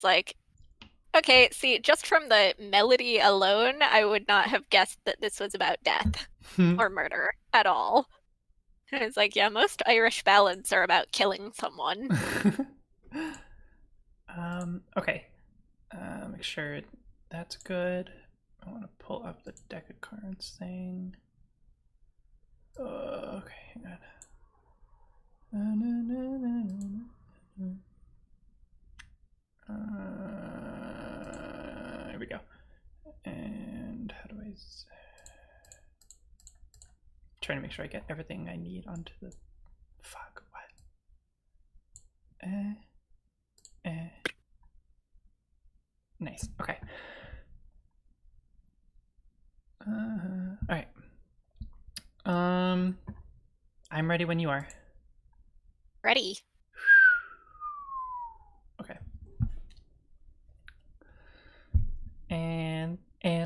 It's like, okay, see, just from the melody alone, I would not have guessed that this was about death or murder at all. And it's like, yeah, most Irish ballads are about killing someone. Okay. Make sure that's good. I want to pull up the deck of cards thing. Okay, hang on. Here we go. And how do I trying to make sure I get everything I need onto the fuck what? Eh, eh. Nice. Okay. All right. I'm ready when you are. Ready. Okay. And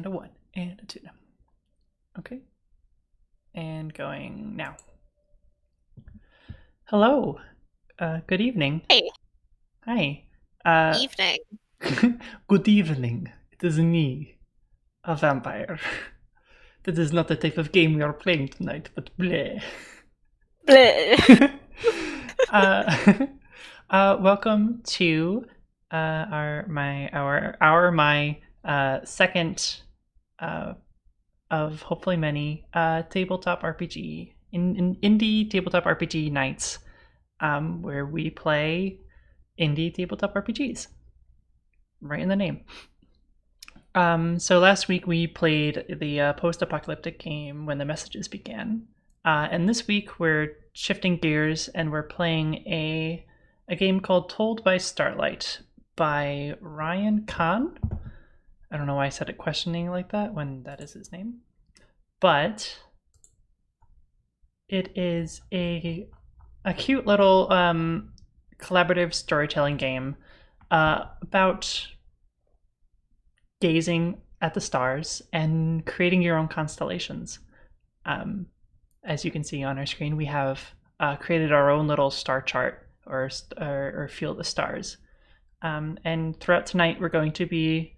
a one and a two. Okay. And going now. Hello. Good evening. Hey, Hi. Uh, evening. good evening. It is me, a vampire. That is not the type of game we are playing tonight, but bleh. Bleh. uh, welcome to my second of hopefully many tabletop RPG in indie tabletop RPG nights, where we play indie tabletop RPGs. Right in the name. So last week we played the post-apocalyptic game When the Messages Began, and this week we're shifting gears and we're playing a game called Told by Starlight by Ryan Kahn. I don't know why I said it questioning like that when that is his name, but it is a cute little collaborative storytelling game about gazing at the stars and creating your own constellations. Um, as you can see on our screen, we have created our own little star chart or field of stars. And throughout tonight, we're going to be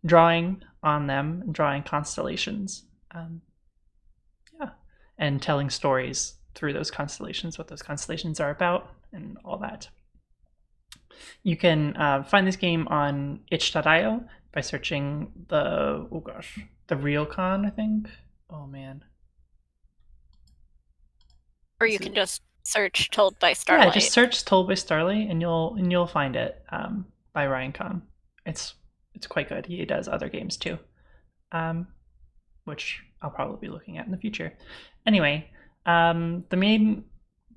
drawing on them, drawing constellations. Yeah, and telling stories through those constellations, what those constellations are about, and all that. You can find this game on itch.io by searching the real con, I think. Oh man. Or you can just search Told by Yeah, just Starlight. search Told by Starlight and you'll find it by Ryan Kahn. It's quite good. He does other games too, um, which I'll probably be looking at in the future. Anyway, the main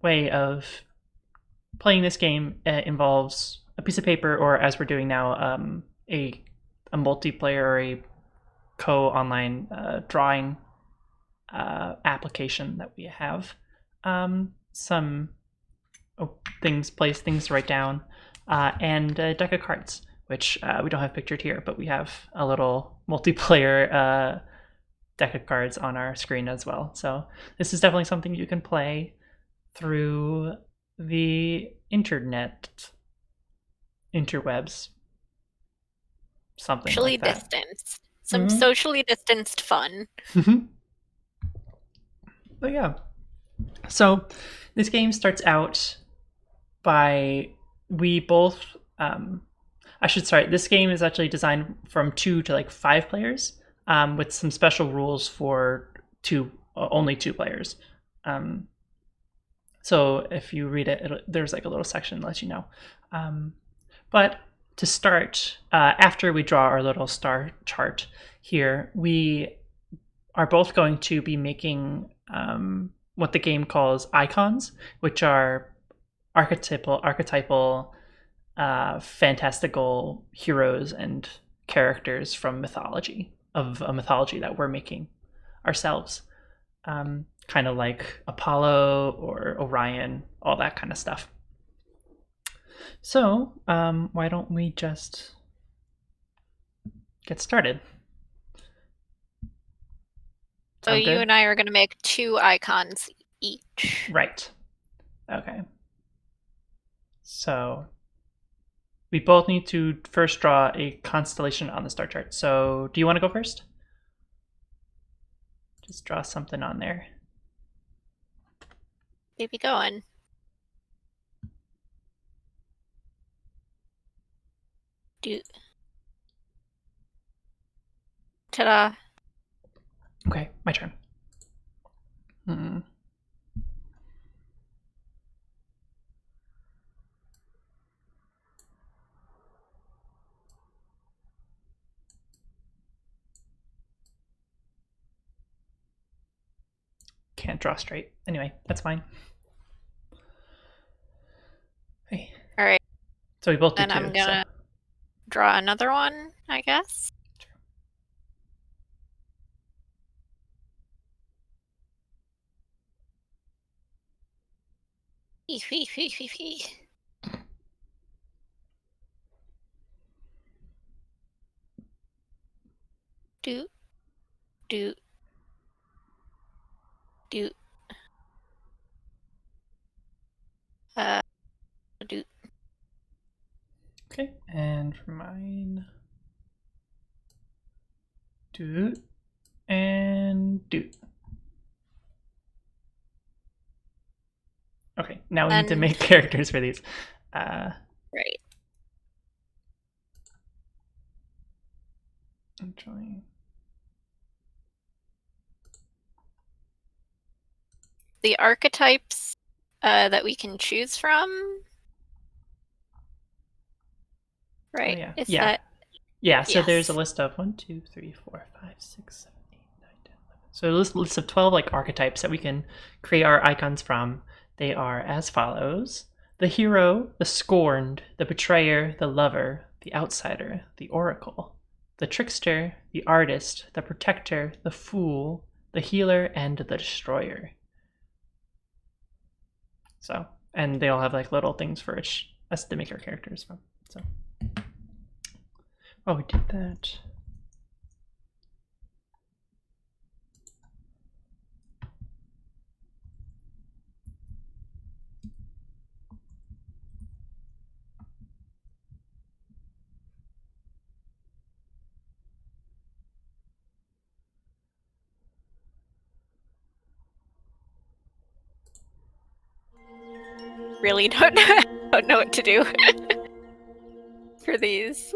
way of playing this game involves a piece of paper, or as we're doing now, a multiplayer or a co-online drawing application that we have. Some things to write down, and a deck of cards, which we don't have pictured here, but we have a little multiplayer deck of cards on our screen as well. So this is definitely something you can play through the interwebs, something Socially like that. distanced. Some Mm-hmm. socially distanced fun. But yeah, so this game starts out by we both. I should start. This game is actually designed from 2 to like 5 players, with some special rules for only 2 players. Um, so if you read it, there's like a little section that lets you know. But to start, after we draw our little star chart here, we are both going to be making what the game calls icons, which are archetypal, fantastical heroes and characters from mythology, of a mythology that we're making ourselves. Kind of like Apollo or Orion, all that kind of stuff. So, why don't we just get started? So Sound you good? and I are going to make 2 icons each. Right. Okay. So, we both need to first draw a constellation on the star chart. So do you want to go first? Just draw something on there. Keep going. Ta-da. Okay, my turn. Can't draw straight. Anyway, that's fine. Hey. All right. So we both did Then two. I'm gonna draw another one, I guess. Do, do, do. Do. Okay, and for mine, do and do. Okay, now we need to make characters for these. Right. I'm trying. The archetypes that we can choose from. Right. Oh, yeah. Is yeah. that? Yeah, so there's a list of 1, 2, 3, 4, 5, 6, 7, 8, 9, 10, 11. So a list of 12 like archetypes that we can create our icons from. They are as follows: the hero, the scorned, the betrayer, the lover, the outsider, the oracle, the trickster, the artist, the protector, the fool, the healer, and the destroyer. So, and they all have like little things for us to make our characters from. So, oh, we did that. Really don't know what to do for these.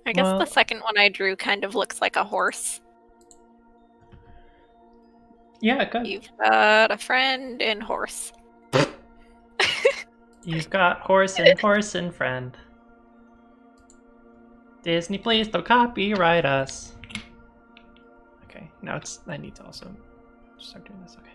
I guess the second one I drew kind of looks like a horse. Yeah, good. You've got a friend and horse. You've got horse and friend. Disney, please don't copyright us. Okay, now I need to also start doing this. Okay.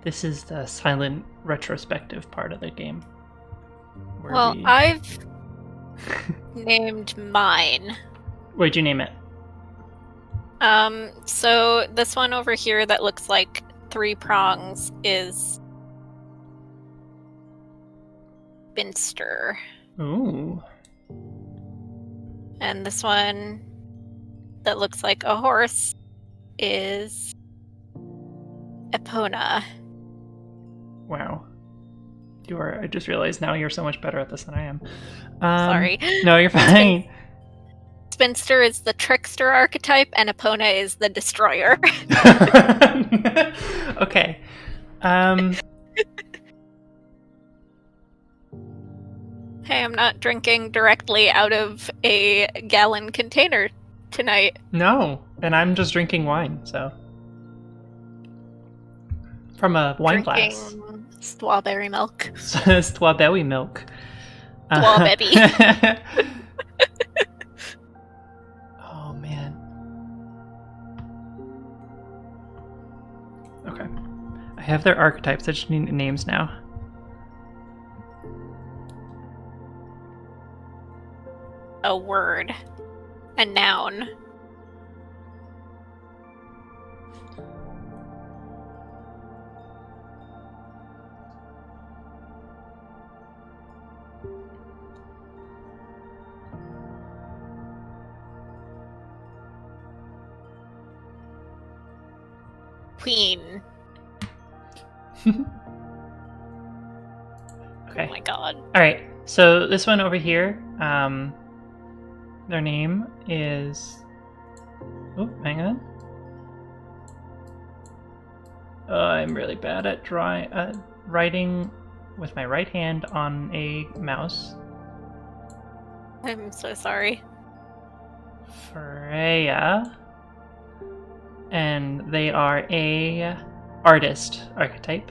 This is the silent retrospective part of the game. Well, I've named mine. What'd you name it? So this one over here that looks like 3 prongs is Spinster. Ooh. And this one that looks like a horse is Epona. Wow. I just realized now you're so much better at this than I am. Sorry. No, you're fine. Spinster is the trickster archetype, and Epona is the destroyer. Okay. Hey, I'm not drinking directly out of a gallon container tonight. No, and I'm just drinking wine, so. From a wine Drinking glass. strawberry milk. Strawberry milk. Strawberry. Oh, man. Okay. I have their archetypes. I just need names now. A word. A noun. Queen. Okay. Oh my god. All right. So this one over here, their name is. Oh, hang on. I'm really bad at writing with my right hand on a mouse. I'm so sorry. Freya, and they are a artist archetype.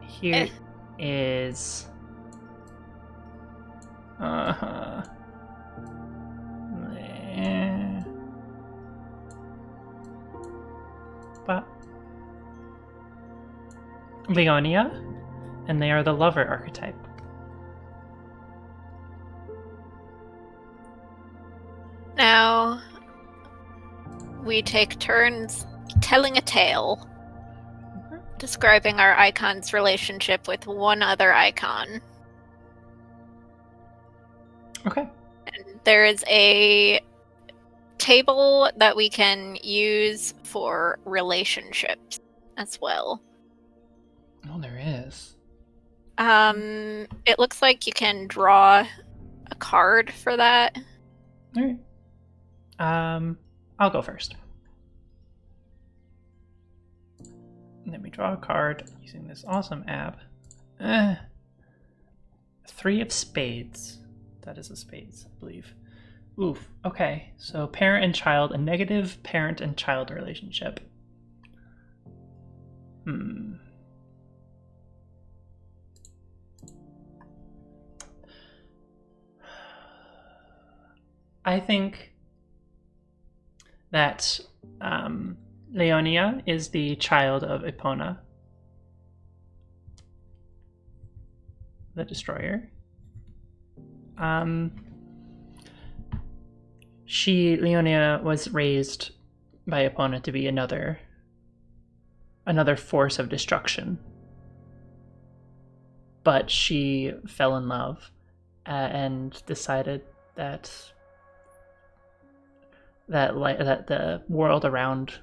Here is Leonia, and they are the lover archetype. Now, we take turns telling a tale, describing our icon's relationship with one other icon. Okay. And there is a table that we can use for relationships as well. Oh, there is. It looks like you can draw a card for that. All right. I'll go first. Let me draw a card using this awesome app. 3 of spades. That is a spades, I believe. Oof. Okay. So parent and child, a negative parent and child relationship. I think that Leonia is the child of Epona, the destroyer. Leonia was raised by Epona to be another force of destruction. But she fell in love and decided that the world around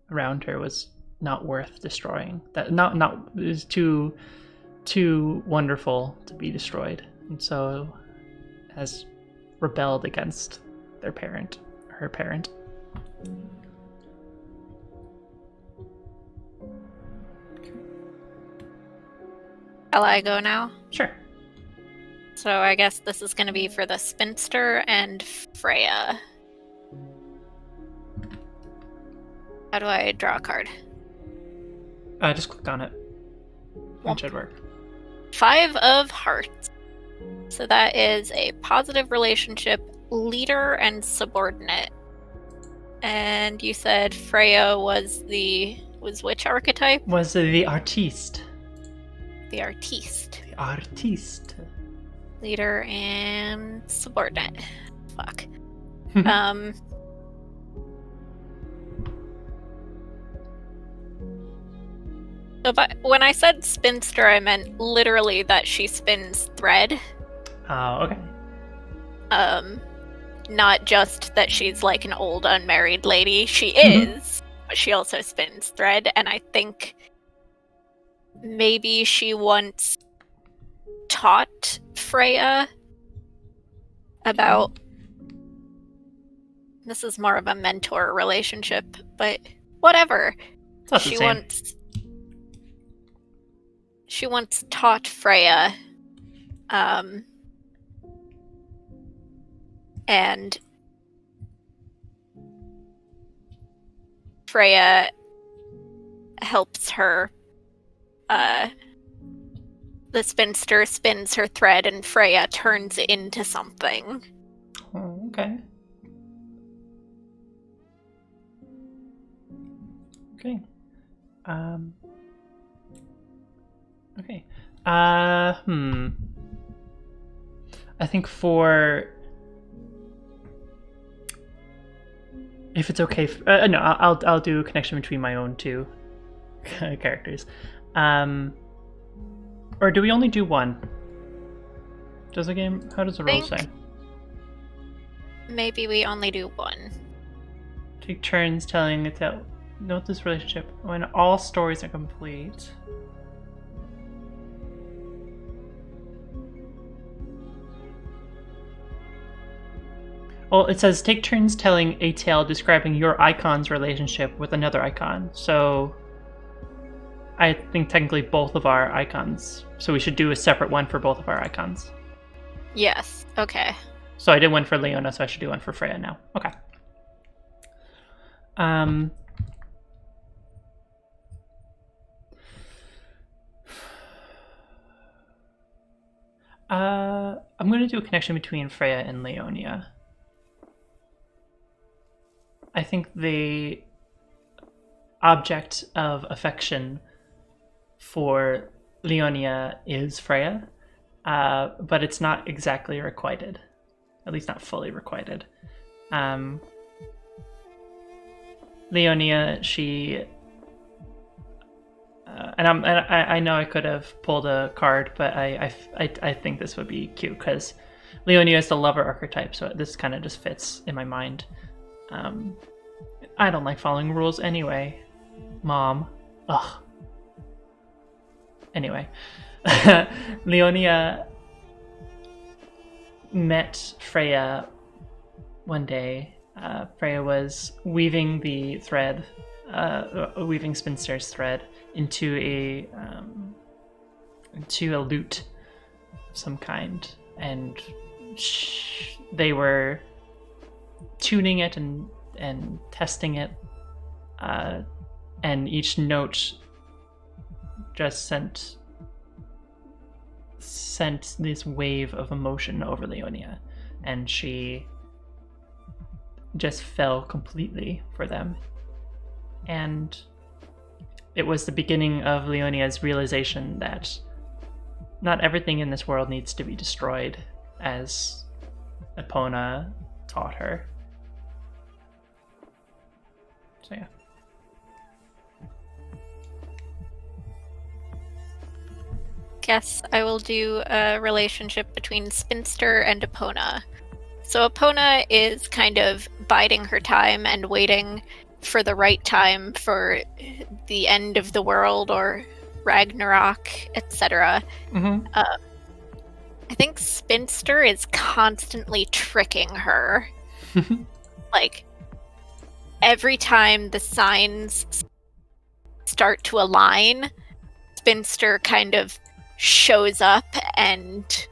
her was not worth destroying. That it was too wonderful to be destroyed, and so has rebelled against her parent. Shall I go now? Sure. So I guess this is going to be for the spinster and Freya. How do I draw a card? Just click on it. It should work. 5 of Hearts. So that is a positive relationship, leader and subordinate. And you said Freya was which archetype? Was the artiste. The artiste. The artiste. Leader and subordinate. Fuck. So when I said spinster, I meant literally that she spins thread. Oh, okay. Not just that she's like an old unmarried lady. She is, but she also spins thread, and I think maybe she once taught Freya about... This is more of a mentor relationship, but whatever. She once taught Freya, and Freya helps her. The spinster spins her thread and Freya turns into something. Oh, okay. Okay. Okay. I think if it's okay, no, I'll do a connection between my own two characters. Or do we only do one? Does the game? How does the rules say? Maybe we only do one. Take turns telling it that. Note this relationship when all stories are complete. Well, it says take turns telling a tale describing your icon's relationship with another icon. So I think technically both of our icons. So we should do a separate one for both of our icons. Yes. Okay. So I did one for Leona, so I should do one for Freya now. Okay. I'm going to do a connection between Freya and Leonia. I think the object of affection for Leonia is Freya, but it's not exactly requited. At least not fully requited. Leonia, she... and I know I could have pulled a card, but I think this would be cute because Leonia is the lover archetype, so this kind of just fits in my mind. I don't like following rules anyway, Mom. Ugh. Anyway, Leonia met Freya one day. Freya was weaving the thread, weaving Spinster's thread into a lute of some kind, and they were tuning it and testing it, and each note just sent this wave of emotion over Leonia, and she just fell completely for them. And it was the beginning of Leonia's realization that not everything in this world needs to be destroyed, as Epona taught her. So yeah. Guess I will do a relationship between Spinster and Epona. So Epona is kind of biding her time and waiting for the right time for the end of the world or Ragnarok, etc. Mm-hmm. I think Spinster is constantly tricking her. Like, every time the signs start to align, Spinster kind of shows up and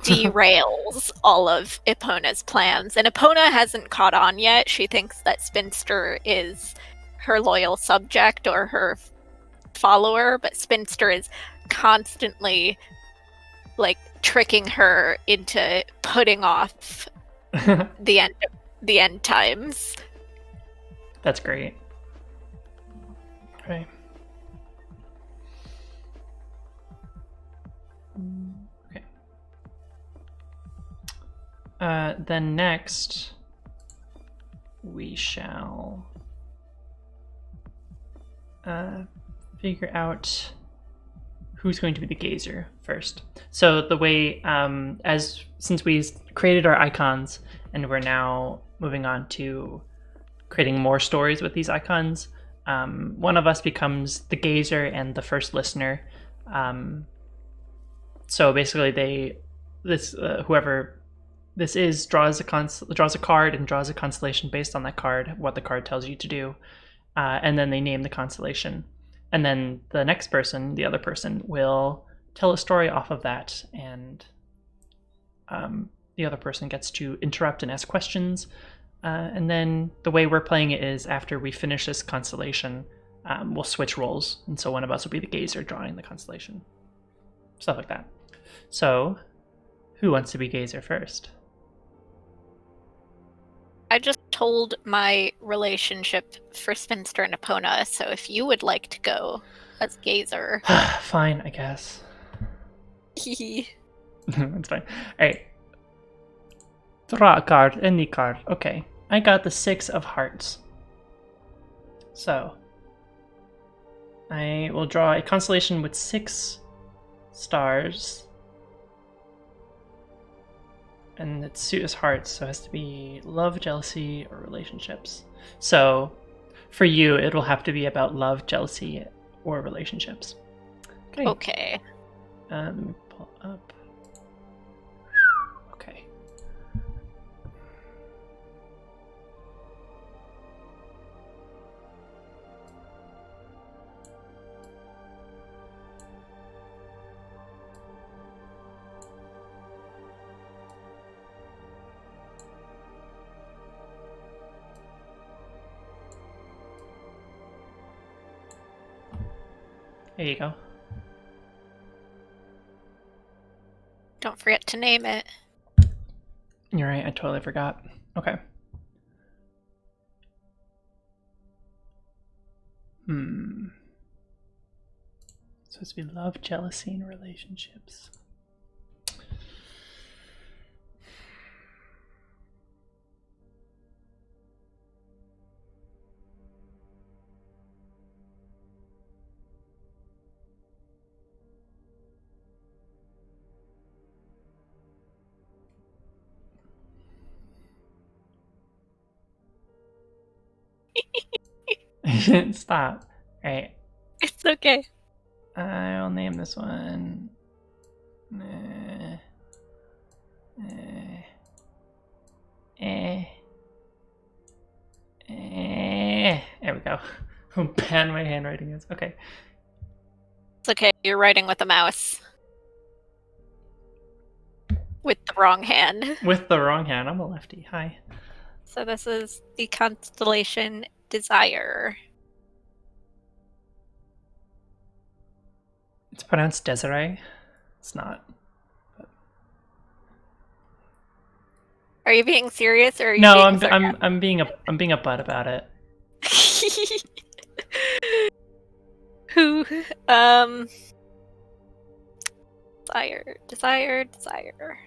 derails all of Epona's plans. And Epona hasn't caught on yet. She thinks that Spinster is her loyal subject or her follower, but Spinster is constantly like tricking her into putting off the end times. That's great. Okay. Okay. Then next, we shall figure out who's going to be the gazer first. So the way, since we created our icons and we're now moving on to creating more stories with these icons, one of us becomes the gazer and the first listener. So basically, whoever this is draws a card and draws a constellation based on that card, what the card tells you to do, and then they name the constellation. And then the next person, the other person, will tell a story off of that, and the other person gets to interrupt and ask questions. And then the way we're playing it is after we finish this constellation, we'll switch roles, and so one of us will be the gazer drawing the constellation. Stuff like that. So, who wants to be gazer first? I just told my relationship for Spinster and Epona, so if you would like to go as gazer. Fine, I guess. Hehe. That's fine. Alright. Draw a card, any card. Okay. I got the 6 of hearts. So, I will draw a constellation with 6 stars. And its suit is hearts, so it has to be love, jealousy, or relationships. So, for you, it'll have to be about love, jealousy, or relationships. Okay. Let me pull up. Okay. There you go. Don't forget to name it. You're right, I totally forgot. Okay. So it's be love, jealousy, and relationships. Stop. Alright. It's okay. I'll name this one. There we go. How bad my handwriting is. Okay. It's okay. You're writing with a mouse. With the wrong hand. With the wrong hand. I'm a lefty. Hi. So this is the constellation Desire. It's pronounced Desiree. It's not. Are you being serious, or are you No, being I'm being a butt about it. Who? Desire.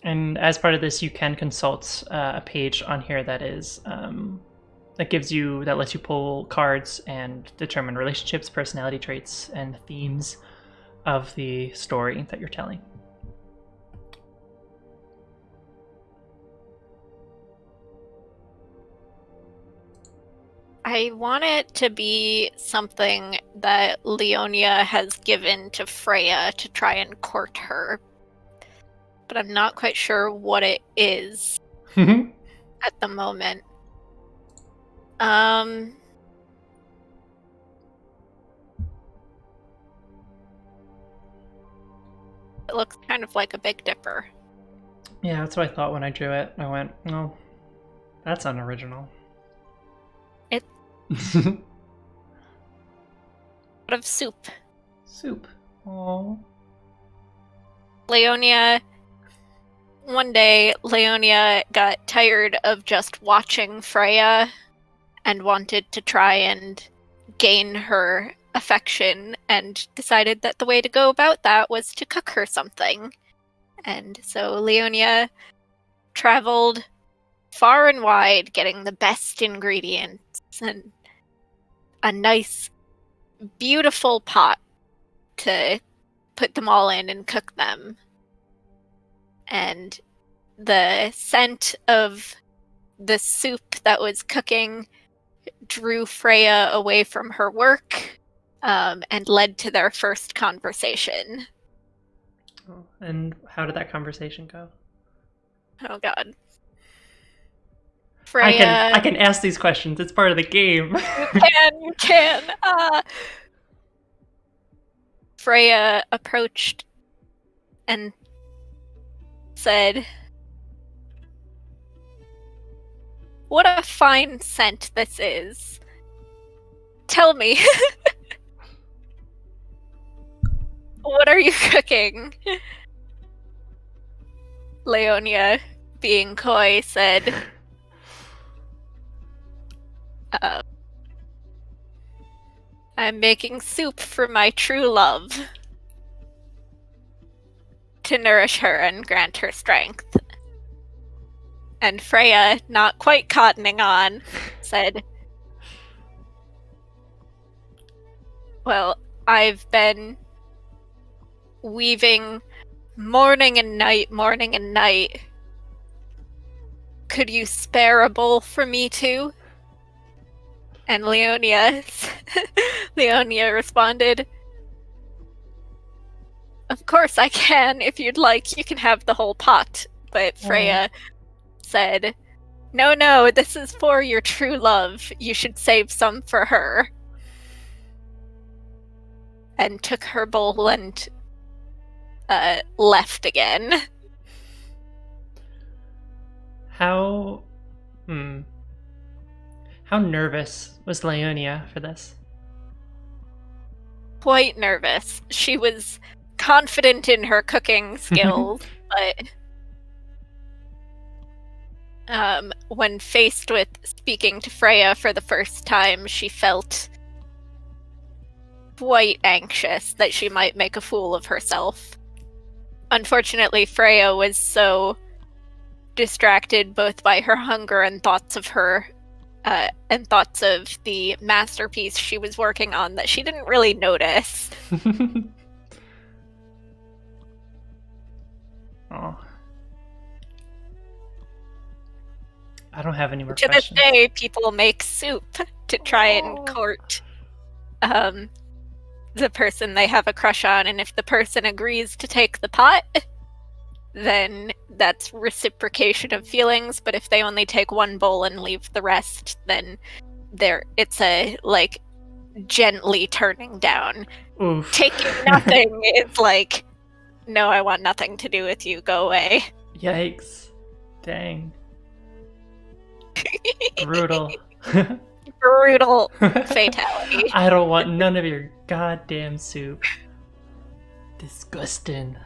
And as part of this, you can consult a page on here that is that lets you pull cards and determine relationships, personality traits, and themes of the story that you're telling. I want it to be something that Leonia has given to Freya to try and court her, but I'm not quite sure what it is at the moment. It looks kind of like a Big Dipper. Yeah, that's what I thought when I drew it. I went, no, that's unoriginal. It out of soup. Soup. Oh. One day, Leonia got tired of just watching Freya and wanted to try and gain her affection, and decided that the way to go about that was to cook her something. And so Leonia traveled far and wide getting the best ingredients and a nice, beautiful pot to put them all in and cook them. And the scent of the soup that was cooking drew Freya away from her work, and led to their first conversation. Oh, and how did that conversation go? Oh god. Freya... I can ask these questions. It's part of the game. You can. Freya approached and said, What a fine scent this is. Tell me, what are you cooking? Leonia, being coy, said, uh, I'm making soup for my true love to nourish her and grant her strength. And Freya, not quite cottoning on, said, well, I've been weaving morning and night. Could you spare a bowl for me too? And Leonia responded, of course I can. If you'd like, you can have the whole pot. But Freya said, no, this is for your true love. You should save some for her. And took her bowl and left again. How nervous was Leonia for this? Quite nervous. She was confident in her cooking skills, but when faced with speaking to Freya for the first time, she felt quite anxious that she might make a fool of herself. Unfortunately, Freya was so distracted both by her hunger and thoughts of her and thoughts of the masterpiece she was working on that she didn't really notice. Oh. I don't have any more To questions. this day, people make soup to try and court the person they have a crush on, and if the person agrees to take the pot, then that's reciprocation of feelings, but if they only take one bowl and leave the rest, then it's a, like, gently turning down. Oof. Taking nothing is like, no, I want nothing to do with you, go away. Yikes. Dang. Brutal. Brutal fatality. I don't want none of your goddamn soup. Disgusting.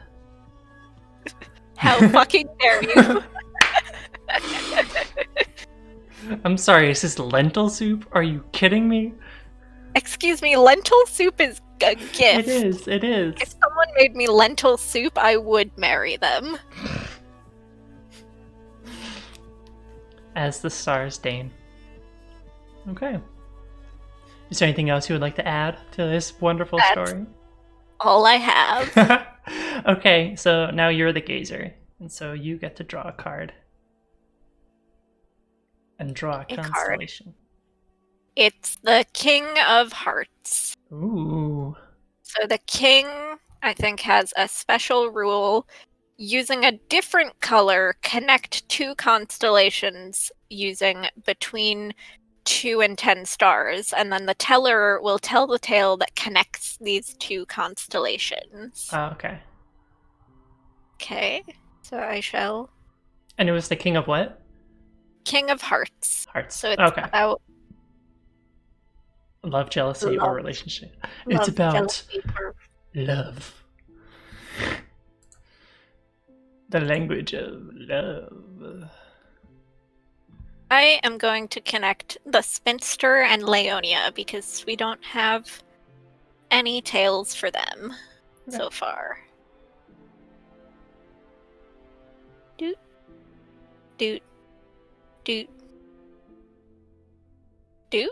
How fucking dare you? I'm sorry, is this lentil soup? Are you kidding me? Excuse me, lentil soup is a gift. It is. If someone made me lentil soup, I would marry them. As the stars deign. Okay. Is there anything else you would like to add to this wonderful story? All I have. Okay, so now you're the gazer, and so you get to draw a card. And draw a constellation. Card. It's the King of Hearts. Ooh. So the king, I think, has a special rule. Using a different color, connect two constellations using between 2 and 10 stars, and then the teller will tell the tale that connects these two constellations. Oh, okay. Okay, so I shall... And it was the King of what? King of Hearts. Hearts. So it's okay. about... Love, jealousy, or relationship. It's about love. The language of love. I am going to connect the Spinster and Leonia because we don't have any tales for them so far. Doot. Doot. Doot. Doot.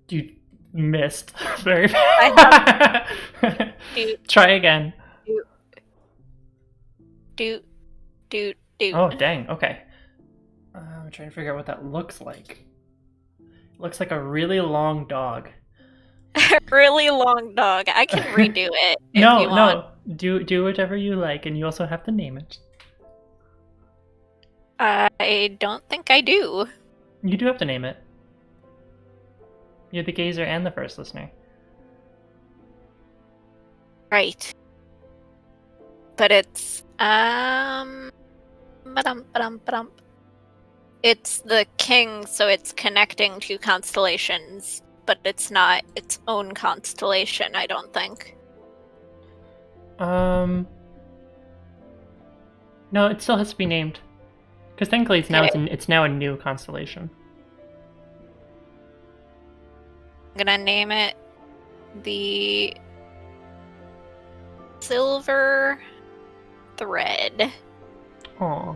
You missed very bad. Doot. Try again. Doot. Doot. Doot. Doot. Oh, dang. Okay. I'm trying to figure out what that looks like. It looks like a really long dog. Really long dog. I can redo it if you want. No. Do whatever you like, and you also have to name it. I don't think I do. You do have to name it. You're the gazer and the first listener. Right. But it's It's the king, so it's connecting to constellations, but it's not its own constellation, I don't think. No, it still has to be named. Because technically Okay, it's now a new constellation. I'm gonna name it the Silver Thread. Aw.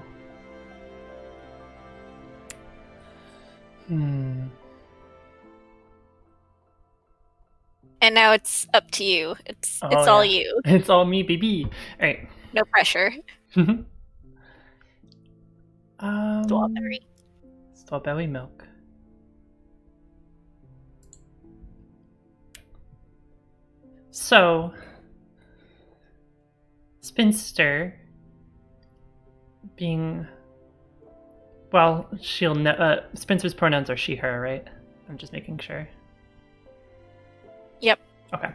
Hmm. And now it's up to you. Oh It's all yeah. you. It's all me, baby. Alright. No pressure. um Strawberry. Strawberry milk. So Spinster being well, Spencer's pronouns are she, her, right? I'm just making sure. Yep. Okay.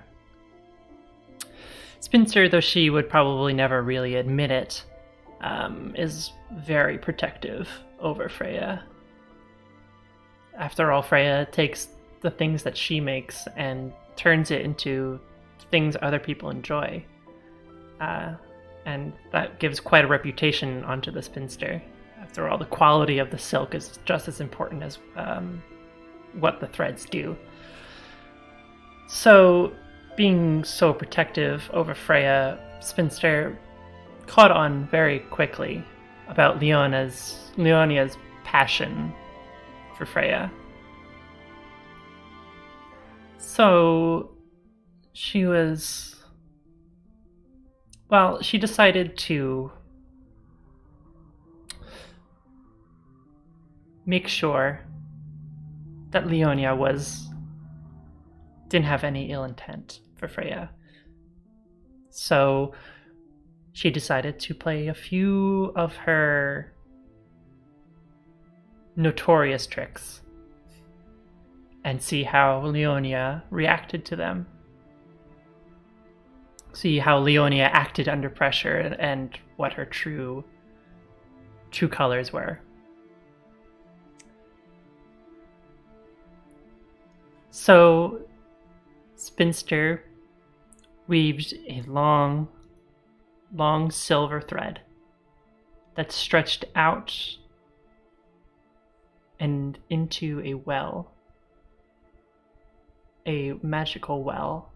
Spinster, though she would probably never really admit it, is very protective over Freya. After all, Freya takes the things that she makes and turns it into things other people enjoy. And that gives quite a reputation onto the spinster. After all, the quality of the silk is just as important as what the threads do. So, being so protective over Freya, Spinster caught on very quickly about Leonia's passion for Freya. So, she decided to make sure that Leonia didn't have any ill intent for Freya. So she decided to play a few of her notorious tricks and see how Leonia reacted to them. See how Leonia acted under pressure and what her true colors were. So Spinster weaves a long silver thread that's stretched out and into a well, a magical well.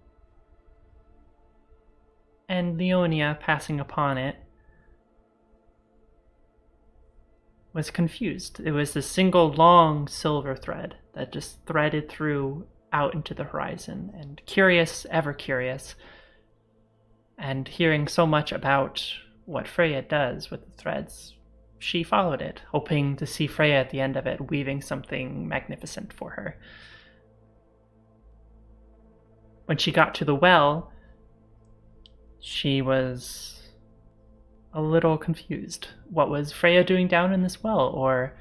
And Leonia, passing upon it, was confused. It was a single long silver thread that just threaded through out into the horizon, and curious, ever curious, and hearing so much about what Freya does with the threads, she followed it, hoping to see Freya at the end of it weaving something magnificent for her. When she got to the well, she was a little confused. What was Freya doing down in this well, or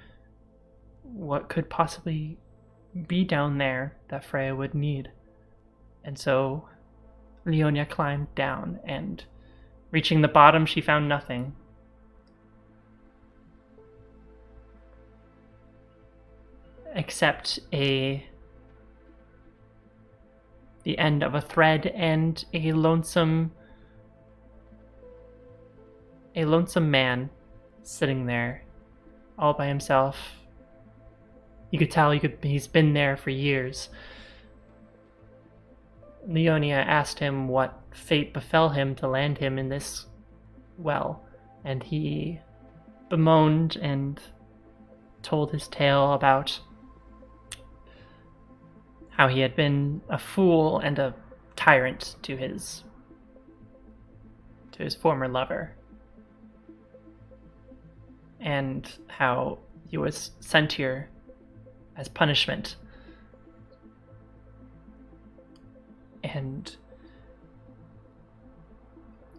what could possibly be down there that Freya would need? And so Leonia climbed down, and reaching the bottom, she found nothing. Except the end of a thread and a lonesome man sitting there all by himself. You could tell he's been there for years. Leonia asked him what fate befell him to land him in this well, and he bemoaned and told his tale about how he had been a fool and a tyrant to his former lover, and how he was sent here as punishment. And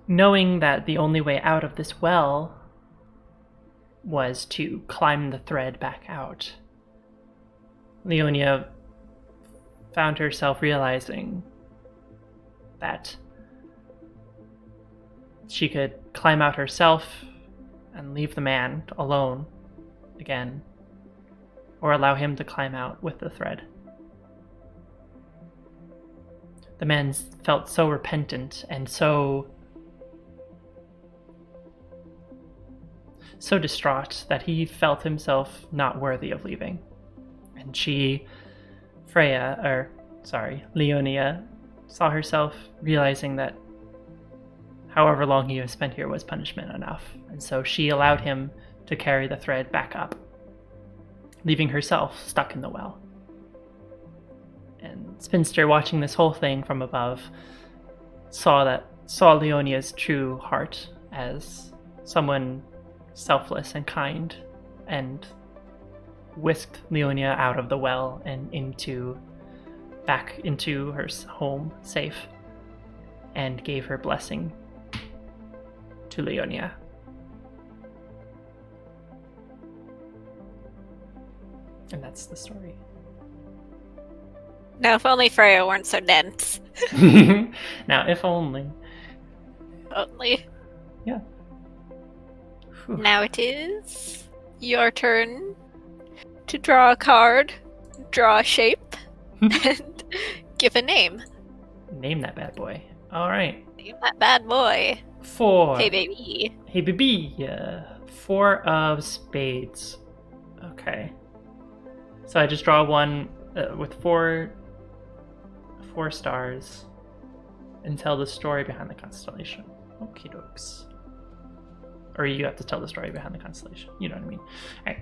knowing that the only way out of this well was to climb the thread back out, Leonia found herself realizing that she could climb out herself and leave the man alone again or allow him to climb out with the thread. The man felt so repentant and so distraught that he felt himself not worthy of leaving. And Leonia, saw herself realizing that however long he had spent here was punishment enough, and so she allowed him to carry the thread back up, leaving herself stuck in the well. And Spinster, watching this whole thing from above, saw Leonia's true heart as someone selfless and kind, and whisked Leonia out of the well and back into her home safe, and gave her blessing to Leonia. And that's the story. Now, if only Freya weren't so dense. Now, if only. Only. Yeah. Whew. Now it is your turn to draw a card, draw a shape, and give a name. Name that bad boy. All right. Name that bad boy. 4. Hey, baby. Hey, baby. 4 of spades. Okay. So I just draw one with four stars and tell the story behind the constellation. Okie dokes. Or you have to tell the story behind the constellation. You know what I mean. All right.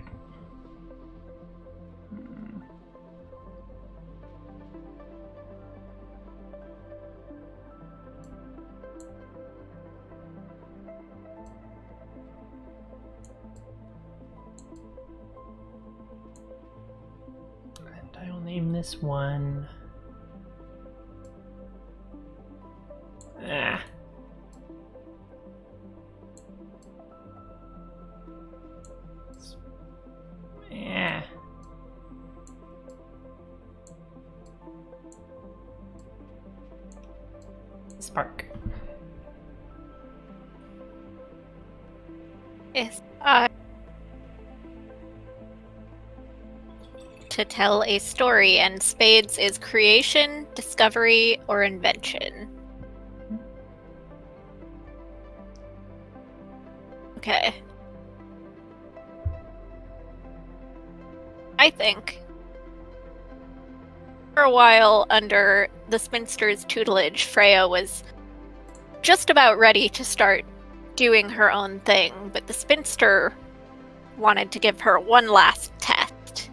And I'll name this one. Spark. Yes. To tell a story, and spades is creation, discovery, or invention. Okay. I think for a while under the spinster's tutelage, Freya was just about ready to start doing her own thing, but the spinster wanted to give her one last test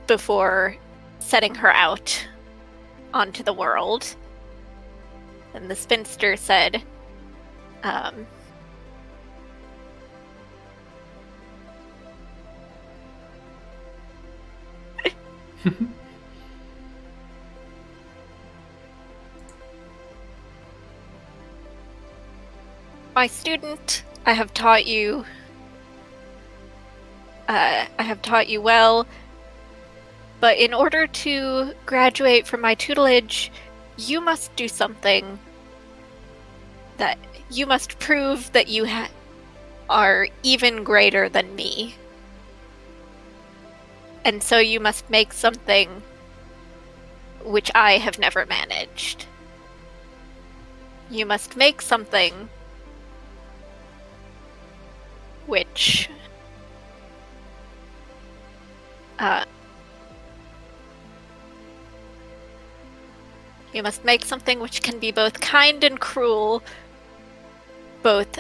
before setting her out onto the world. And the spinster said, my student, I have taught you well, but in order to graduate from my tutelage, you must do something that you must prove that you are even greater than me. And so you must make something which I have never managed. You must make something which you must make something which can be both kind and cruel, both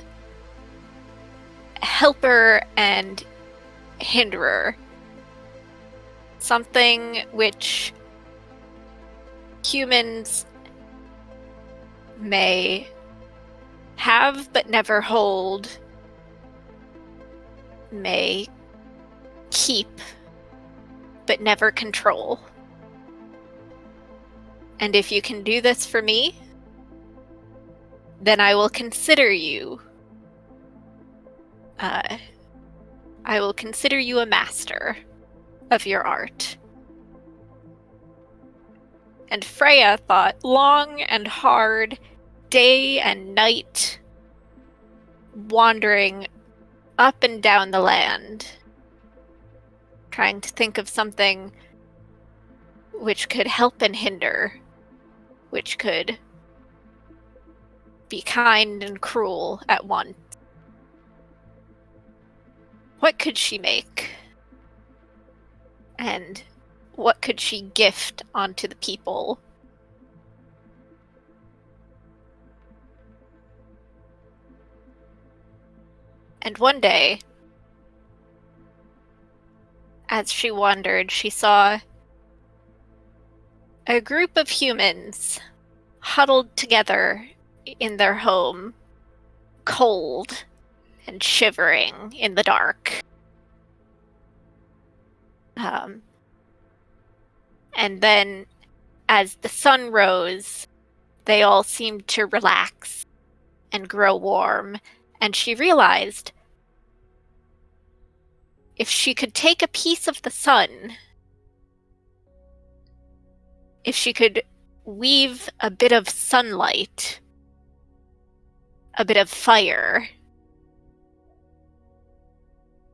helper and hinderer. Something which humans may have but never hold, may keep but never control. And if you can do this for me, then I will consider you a master of your art. And Freya thought long and hard, day and night, wandering up and down the land, trying to think of something which could help and hinder, which could be kind and cruel at once. What could she make? And what could she gift onto the people? And one day, as she wandered, she saw a group of humans huddled together in their home, cold and shivering in the dark. And then, as the sun rose, they all seemed to relax and grow warm, and she realized if she could take a piece of the sun, if she could weave a bit of sunlight, a bit of fire.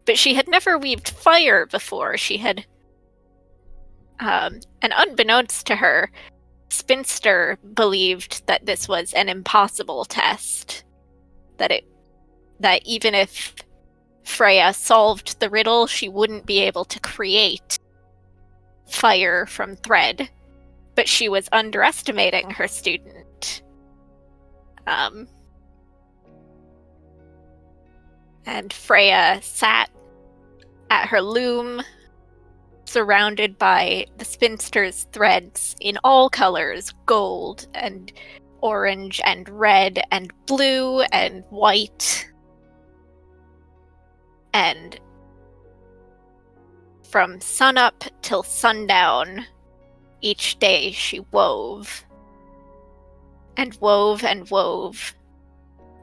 But she had never weaved fire before. She had, and unbeknownst to her, Spinster believed that this was an impossible test. That even if Freya solved the riddle, she wouldn't be able to create fire from thread. But she was underestimating her student. And Freya sat at her loom, surrounded by the spinster's threads in all colors, gold and orange and red and blue and white. And from sunup till sundown, each day she wove and wove and wove,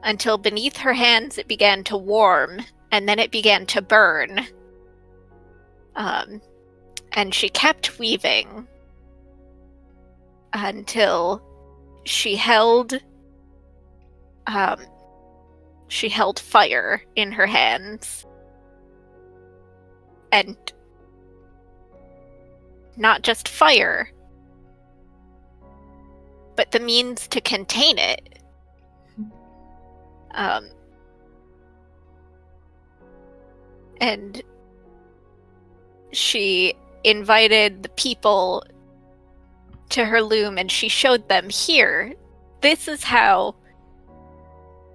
until beneath her hands it began to warm, and then it began to burn. And she kept weaving until she held fire in her hands. And not just fire, but the means to contain it. And she invited the people to her loom, and she showed them, here, this is how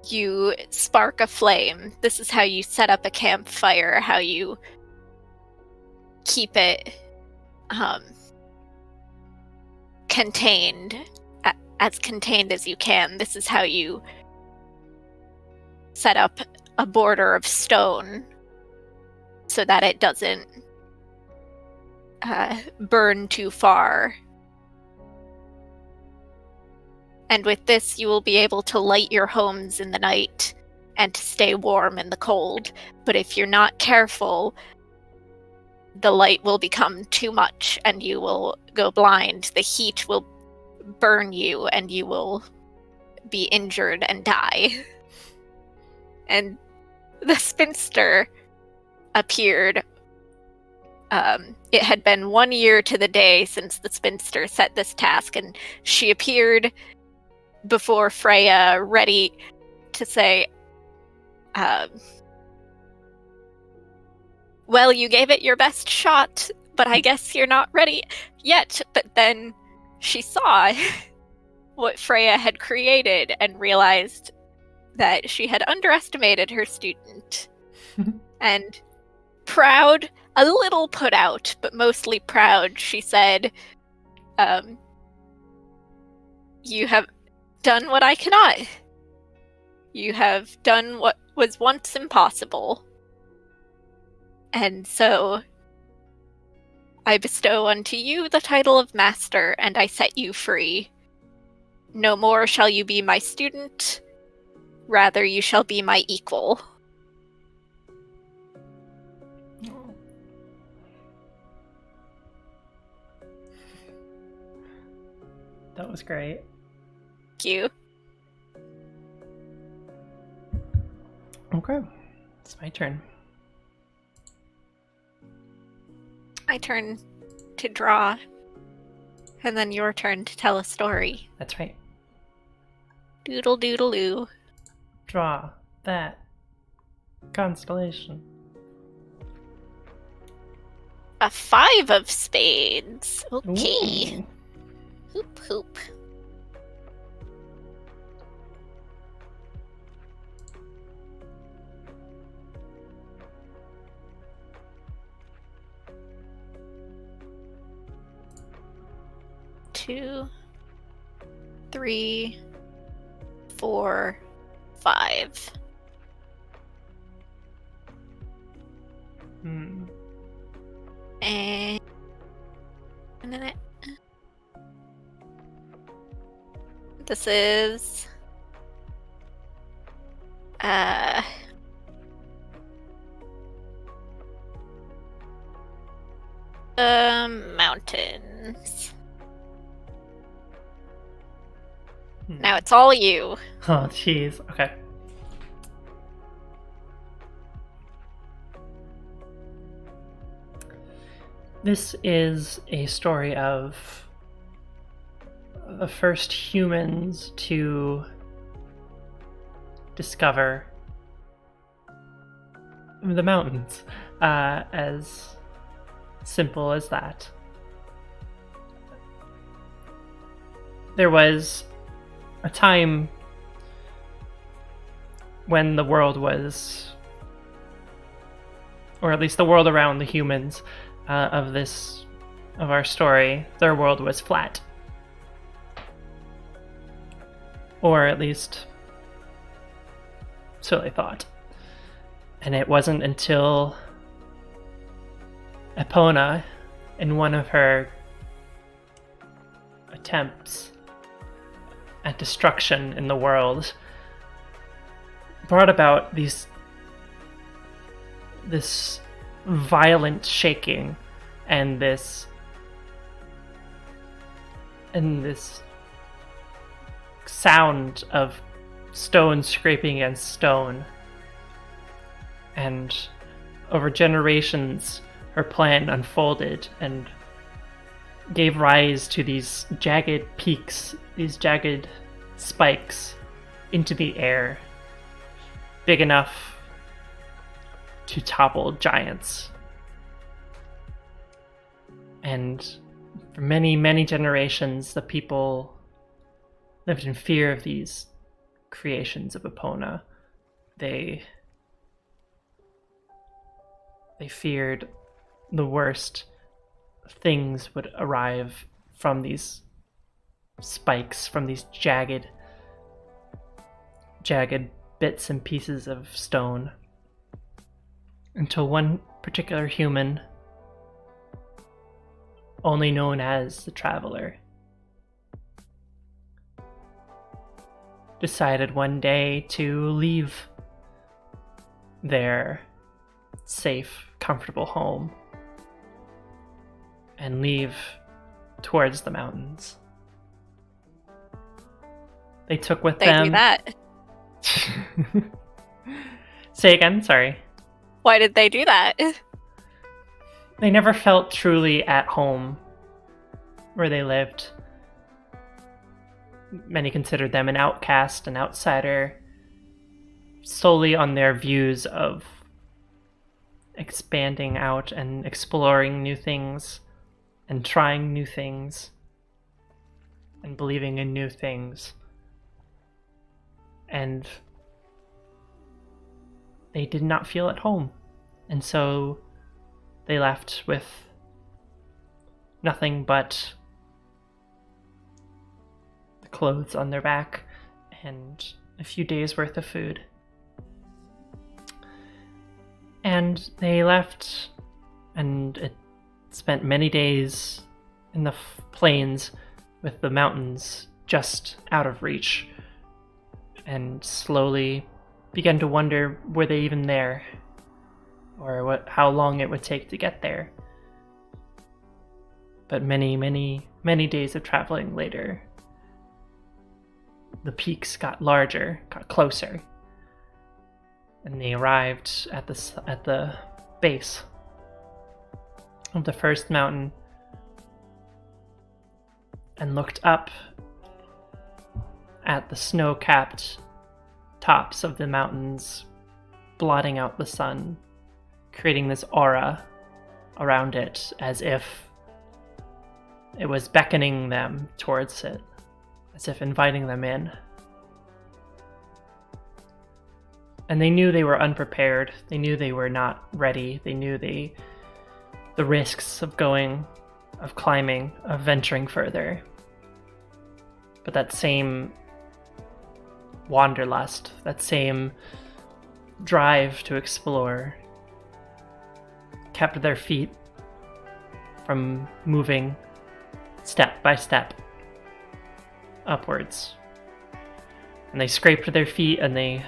you spark a flame. This is how you set up a campfire, how you keep it contained, as contained as you can. This is how you set up a border of stone so that it doesn't burn too far. And with this, you will be able to light your homes in the night and to stay warm in the cold. But if you're not careful, the light will become too much and you will go blind. The heat will burn you and you will be injured and die. And the spinster appeared. It had been 1 year to the day since the spinster set this task, and she appeared before Freya, ready to say, well, you gave it your best shot, but I guess you're not ready yet. But then she saw what Freya had created and realized that she had underestimated her student. And proud, a little put out, but mostly proud, she said, you have done what I cannot. You have done what was once impossible. And so I bestow unto you the title of master, and I set you free. No more shall you be my student, rather you shall be my equal. That was great. Thank you. Okay, it's my turn. my turn to draw, and then your turn to tell a story. That's right. Doodle doodle-oo. Draw that constellation. A 5 of spades. Okay. Ooh. Hoop hoop. Two, 3, 4, 5. And then this is mountains. Now it's all you. Oh, jeez. Okay. This is a story of the first humans to discover the mountains. As simple as that. There was a time when the world was, or at least the world around the humans of our story, their world was flat. Or at least so they thought. And it wasn't until Epona, in one of her attempts at destruction in the world, brought about this violent shaking and this sound of stone scraping against stone. And over generations, her plan unfolded and gave rise to these jagged peaks, these jagged spikes into the air, big enough to topple giants. And for many, many generations, the people lived in fear of these creations of Epona. They feared the worst things would arrive from these spikes, from these jagged bits and pieces of stone. Until one particular human, only known as the Traveler, decided one day to leave their safe, comfortable home and leave towards the mountains. They took with them... They do that. Say again, sorry. Why did they do that? They never felt truly at home where they lived. Many considered them an outcast, an outsider, solely on their views of expanding out and exploring new things and trying new things and believing in new things. And they did not feel at home. And so they left with nothing but the clothes on their back and a few days worth of food. And they left, and it spent many days in the plains with the mountains just out of reach, and slowly began to wonder, were they even there? Or how long it would take to get there. But many, many, many days of traveling later, the peaks got larger, got closer, and they arrived at the base of the first mountain and looked up at the snow-capped tops of the mountains, blotting out the sun, creating this aura around it as if it was beckoning them towards it, as if inviting them in. And they knew they were unprepared. They knew they were not ready. They knew the risks of climbing, of venturing further. But that same wanderlust, that same drive to explore, kept their feet from moving step by step upwards. And they scraped their feet and they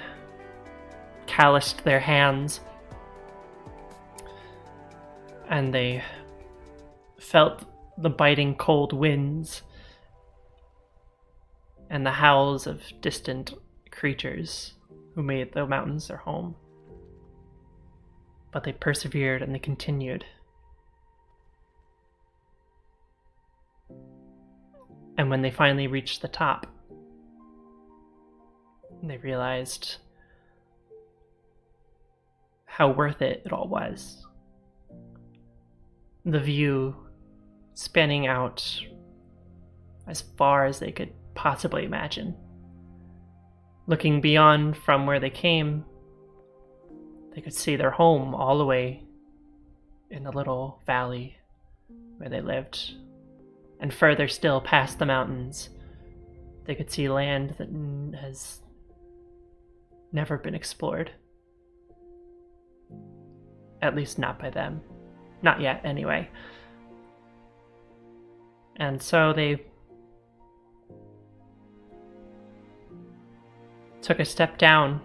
calloused their hands, and they felt the biting cold winds and the howls of distant creatures who made the mountains their home. But they persevered and they continued. And when they finally reached the top, they realized how worth it all was. The view spanning out as far as they could possibly imagine. Looking beyond from where they came, they could see their home all the way in the little valley where they lived. And further still past the mountains, they could see land that has never been explored. At least not by them. Not yet, anyway. And so they took a step down,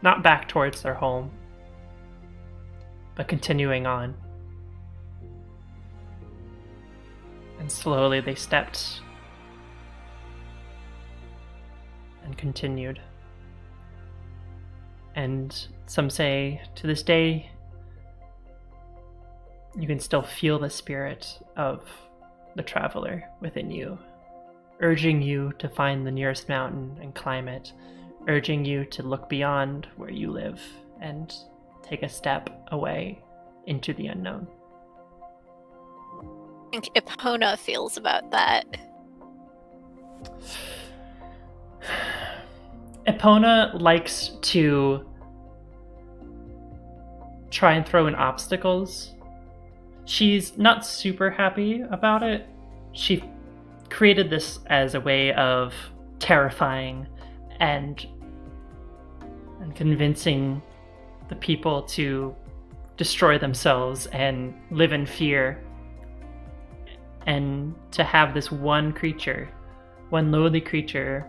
not back towards their home, but continuing on. And slowly they stepped and continued. And some say, to this day, you can still feel the spirit of the traveler within you, urging you to find the nearest mountain and climb it, urging you to look beyond where you live and take a step away into the unknown. I think Epona feels about that. Epona likes to try and throw in obstacles. She's not super happy about it. She created this as a way of terrifying and convincing the people to destroy themselves and live in fear. And to have this one creature, one lowly creature,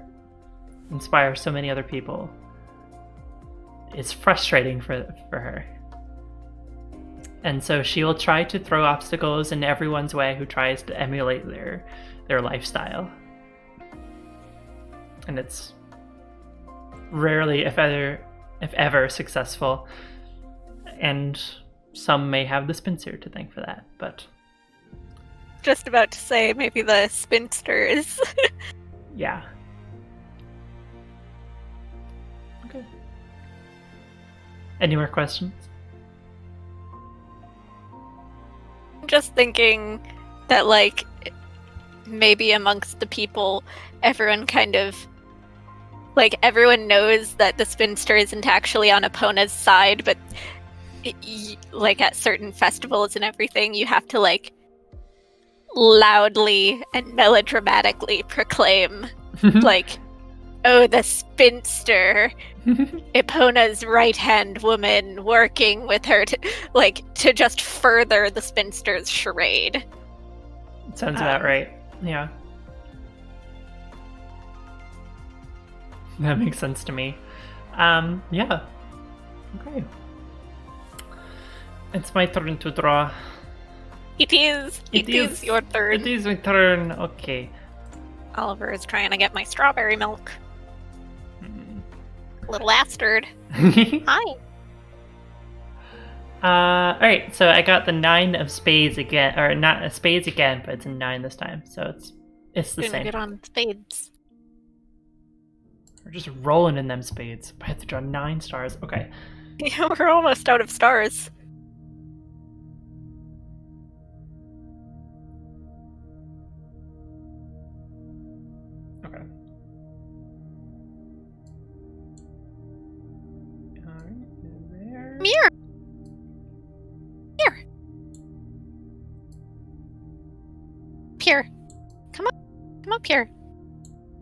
inspire so many other people is frustrating for her. And so she will try to throw obstacles in everyone's way who tries to emulate their lifestyle. And it's rarely, if ever, successful. And some may have the spinster to thank for that, but... Just about to say, maybe the spinsters. Yeah. Okay. Any more questions? I'm just thinking that, like, maybe amongst the people, everyone kind of... Like, everyone knows that the spinster isn't actually on Epona's side, but, like, at certain festivals and everything, you have to, like, loudly and melodramatically proclaim, like, oh, the spinster, Epona's right-hand woman working with her to just further the spinster's charade. Sounds about right. Yeah. That makes sense to me. Yeah. Okay. It's my turn to draw. It is your turn. It is my turn. Okay. Oliver is trying to get my strawberry milk. Little bastard. Hi. Alright, so I got the 9 of spades again, or not spades again, but it's a 9 this time, so it's the Doing same. good on spades. We're just rolling in them spades. I have to draw 9 stars. Okay. Yeah, we're almost out of stars. Okay. Alright, there. Come here. Here. Up here. Come up. Come up here.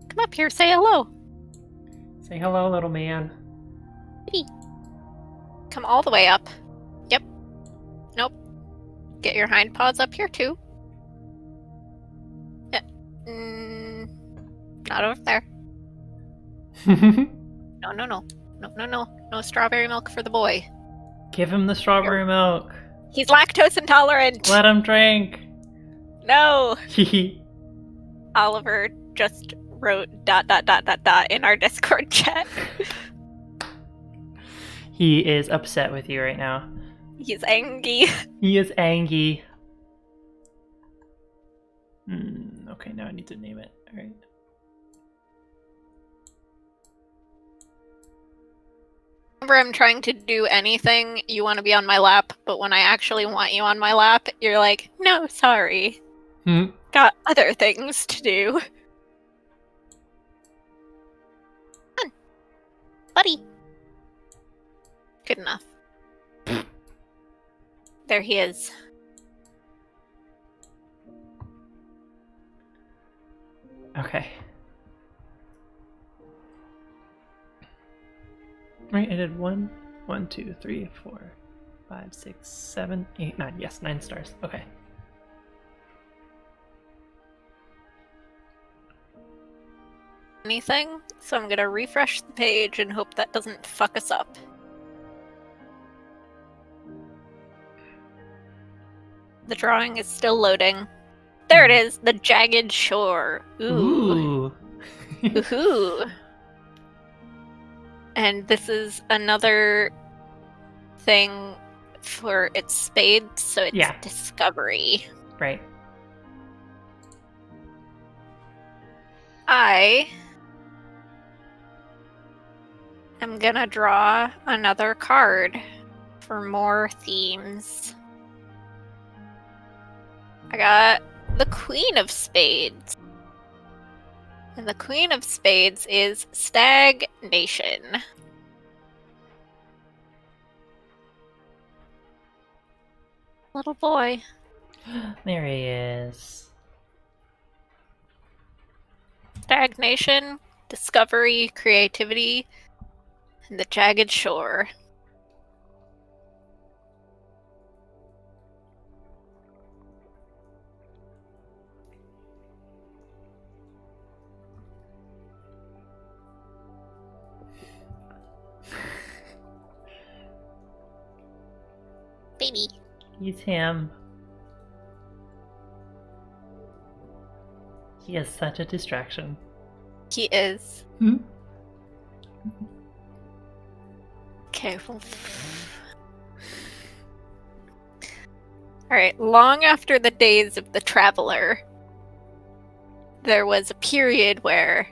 Come up here. Say hello. Say hello, little man. Hey. Come all the way up. Yep. Nope. Get your hind paws up here too. Yeah. Not over there. No, no, no. No, no, no. No strawberry milk for the boy. Give him the strawberry milk. He's lactose intolerant. Let him drink. No. Hehe. Oliver just wrote ... in our Discord chat. He is upset with you right now. He's angry. He is angry. Okay, now I need to name it. Alright. Whenever I'm trying to do anything, you want to be on my lap, but when I actually want you on my lap, you're like, no, sorry. Got other things to do. Come on. Buddy. Good enough. There he is. Okay. Right, I did 1, 2, 3, 4, 5, 6, 7, 8, 9. Yes, 9 stars. Okay. Anything, so I'm gonna refresh the page and hope that doesn't fuck us up. The drawing is still loading. There it is, the jagged shore. Ooh. Ooh. And this is another thing for its spades, so it's discovery. Right. I am gonna draw another card for more themes. I got the Queen of Spades. And the Queen of Spades is stagnation. Little boy. There he is. Stagnation, discovery, creativity, and the jagged shore. Baby. He's him. He is such a distraction. He is. Careful. Alright, long after the days of the Traveler, there was a period where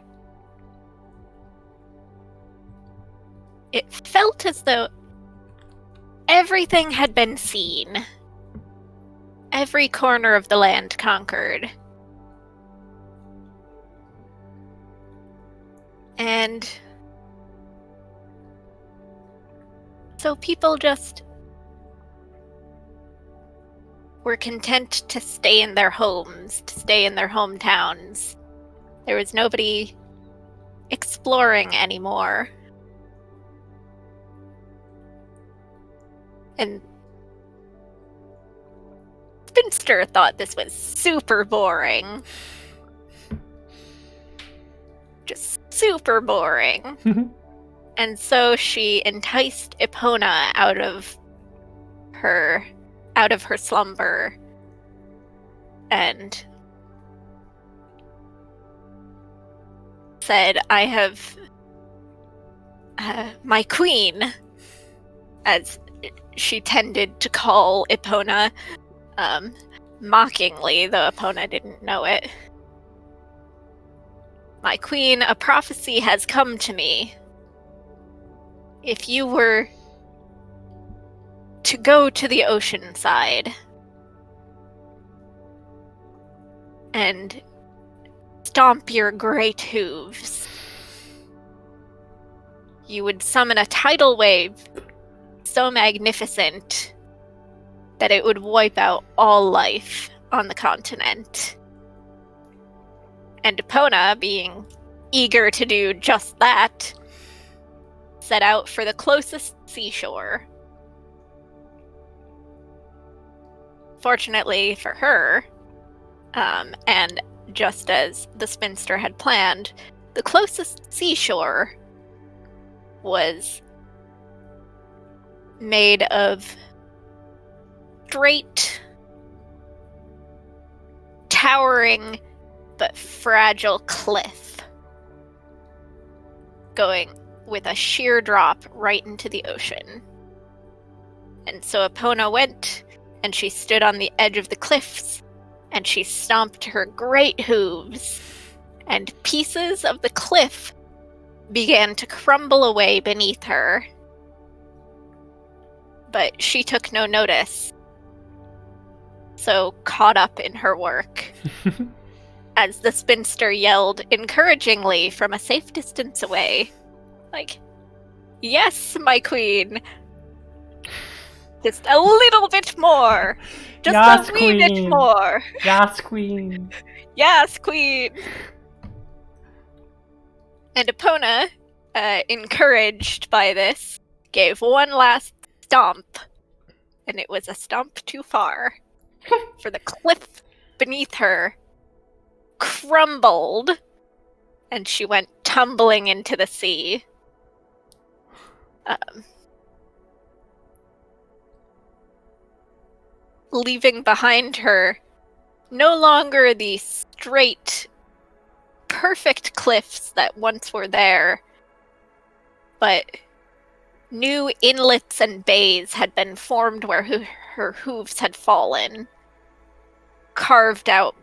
it felt as though everything had been seen. Every corner of the land conquered. And so people just were content to stay in their homes, to stay in their hometowns. There was nobody exploring anymore. And Spinster thought this was super boring. Just super boring. And so she enticed Epona out of her slumber and said, I have my queen, as she tended to call Epona, mockingly, though Epona didn't know it. My queen, a prophecy has come to me. If you were to go to the ocean side and stomp your great hooves, you would summon a tidal wave so magnificent that it would wipe out all life on the continent. And Epona, being eager to do just that, set out for the closest seashore. Fortunately for her, and just as the spinster had planned, the closest seashore was made of straight, towering, but fragile cliff, going with a sheer drop right into the ocean. And so Epona went, and she stood on the edge of the cliffs, and she stomped her great hooves, and pieces of the cliff began to crumble away beneath her. But she took no notice, so caught up in her work, as the spinster yelled encouragingly from a safe distance away, like, "Yes, my queen! Just a little bit more! Just Yes, a wee bit queen. more! Yes, queen! Yes, queen!" And Epona, encouraged by this, gave one last stomp, and it was a stomp too far, for the cliff beneath her crumbled, and she went tumbling into the sea. Leaving behind her no longer the straight, perfect cliffs that once were there, but new inlets and bays had been formed where her hooves had fallen, carved out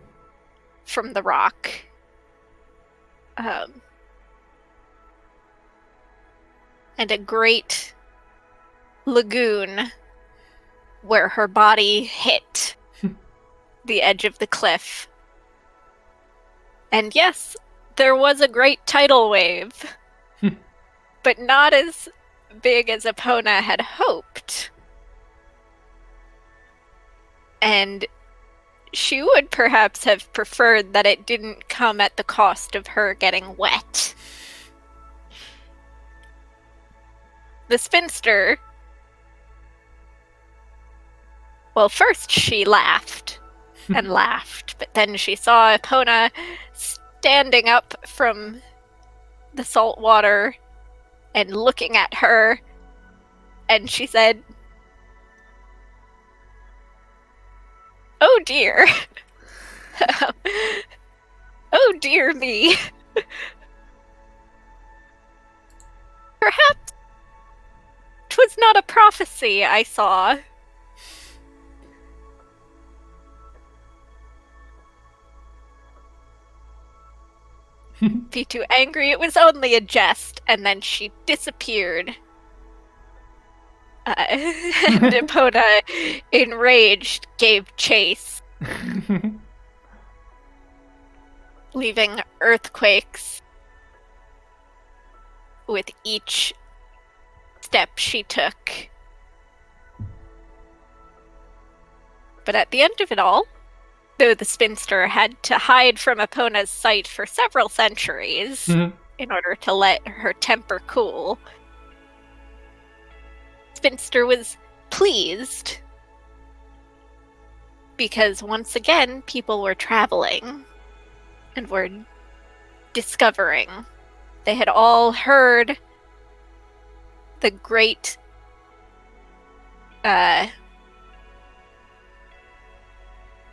from the rock. And a great lagoon where her body hit the edge of the cliff. And yes, there was a great tidal wave, but not as big as Epona had hoped. And she would perhaps have preferred that it didn't come at the cost of her getting wet. The spinster, well, first she laughed and laughed, but then she saw Epona standing up from the salt water and looking at her, and she said, "Oh dear. Oh dear me. Perhaps 'twas not a prophecy I saw. Be too angry, it was only a jest," and then she disappeared. And Epona, enraged, gave chase, leaving earthquakes with each step she took. But at the end of it all, though the spinster had to hide from Epona's sight for several centuries in order to let her temper cool, spinster was pleased because once again people were traveling and were discovering. They had all heard the great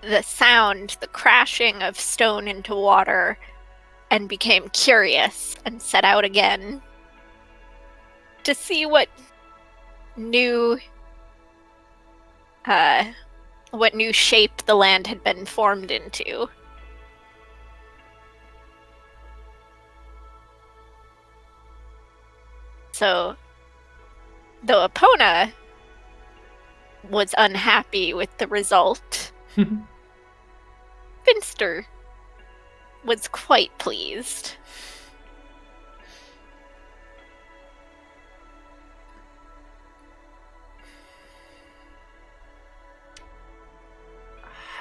the sound, the crashing of stone into water, and became curious and set out again to see what new what new shape the land had been formed into. So, though Epona was unhappy with the result, Finster was quite pleased.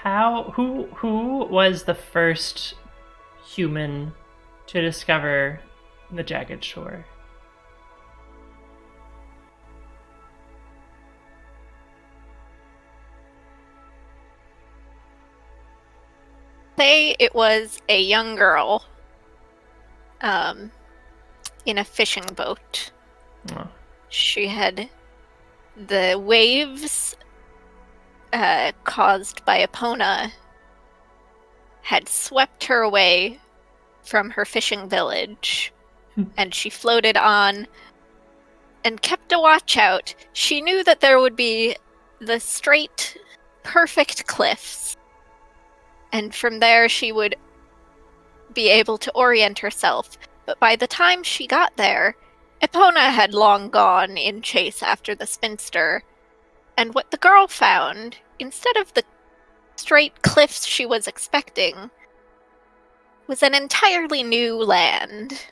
Who was the first human to discover the Jagged Shore? Say it was a young girl in a fishing boat. Oh. She had the waves caused by Epona had swept her away from her fishing village, and she floated on and kept a watch out. She knew that there would be the straight, perfect cliffs, and from there she would be able to orient herself. But by the time she got there, Epona had long gone in chase after the spinster, and what the girl found, instead of the straight cliffs she was expecting, was an entirely new land.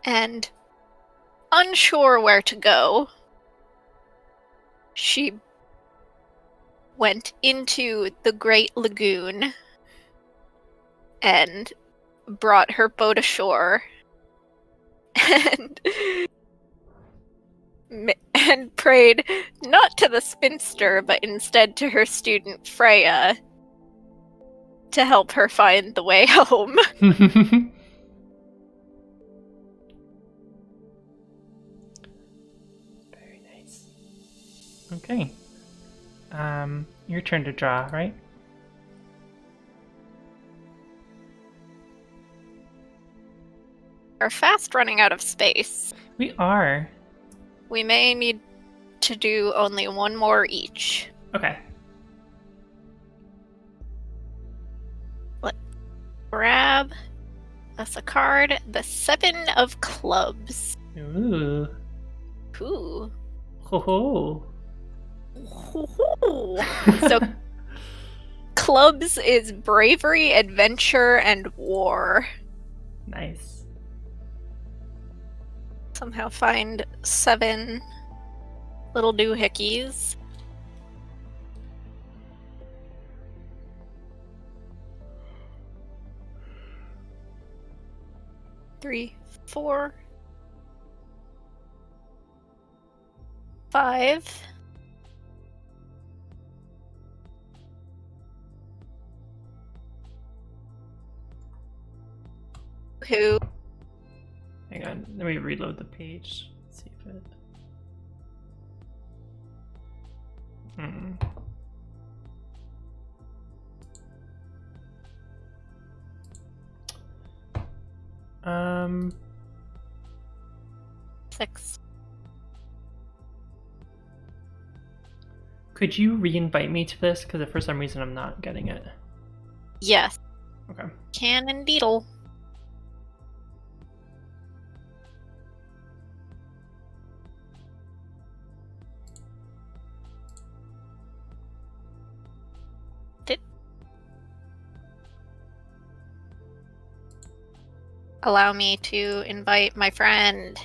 And unsure where to go, she went into the Great Lagoon and brought her boat ashore and prayed not to the spinster, but instead to her student Freya to help her find the way home. Very nice. Okay. Your turn to draw, right? We're fast running out of space. We are. We may need to do only one more each. Okay. Let's grab us a card. The 7 of Clubs. Ooh. Ooh. Ho ho. So, Clubs is bravery, adventure, and war. Nice. Somehow find 7 little doohickeys. Three, 4, 5. Who? Hang on, let me reload the page. Let's see if it. Hmm. 6. Could you re-invite me to this? Because for some reason I'm not getting it. Yes. Okay. Can indeedle. Allow me to invite my friend.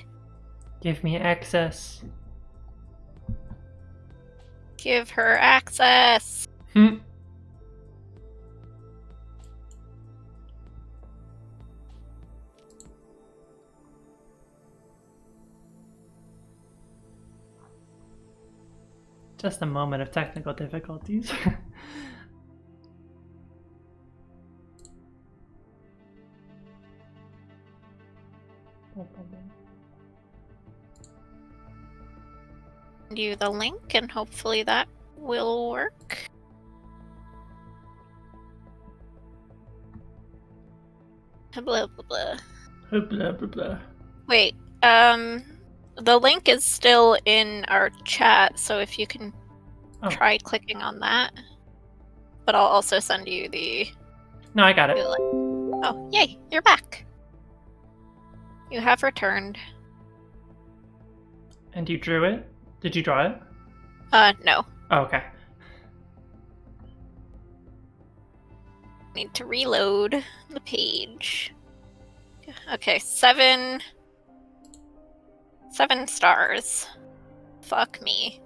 Give me access. Give her access. Just a moment of technical difficulties. You the link, and hopefully that will work. Blah blah blah. Blah blah blah. Wait, The link is still in our chat, so if you can try clicking on that. But I'll also send you the... No, I got it. Oh, yay, you're back. You have returned. And you drew it? Did you draw it? No. Oh, okay. Need to reload the page. Okay, 7 stars. Fuck me.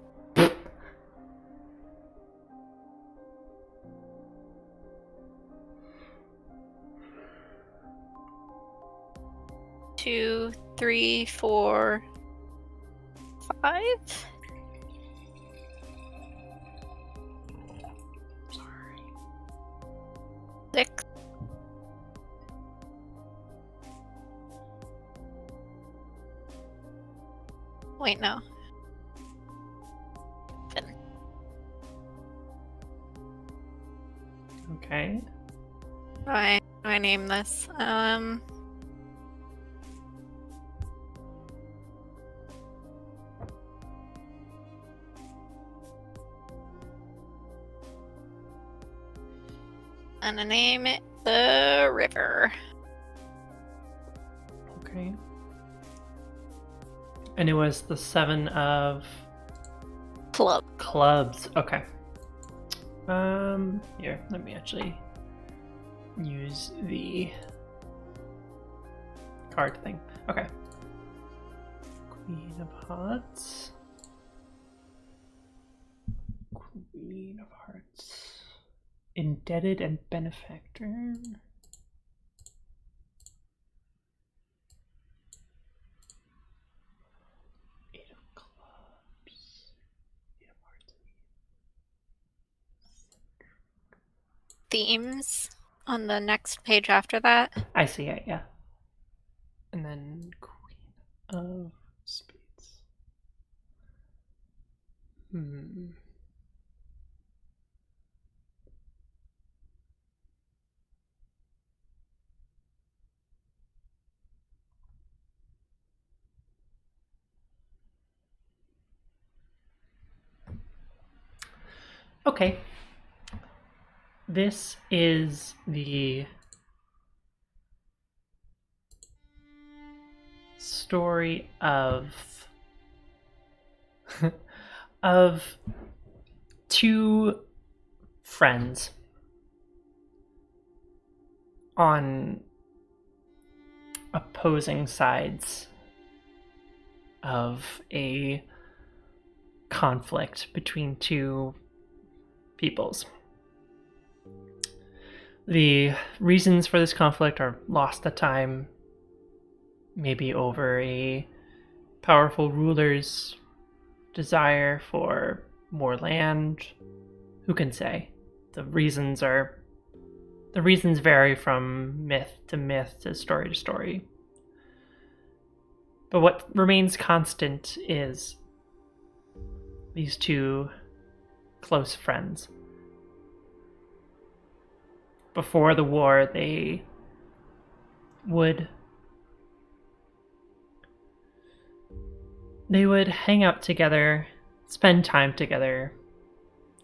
Two, three, 4, 5. Sorry. 6. Wait, no. 7. Okay. How do I name this? I'm gonna name it the river. Okay. And it was the 7 of clubs. Okay. Here, let me actually use the card thing. Okay. Queen of Hearts. Queen of Hearts. Indebted and benefactor. Eight of clubs. Eight of hearts. Themes on the next page after that. I see it, yeah. And then Queen of Spades. Okay. This is the story of of two friends on opposing sides of a conflict between two peoples. The reasons for this conflict are lost to time, maybe over a powerful ruler's desire for more land. Who can say? The reasons vary from myth to story to story. But what remains constant is these two close friends. Before the war, they would hang out together, spend time together,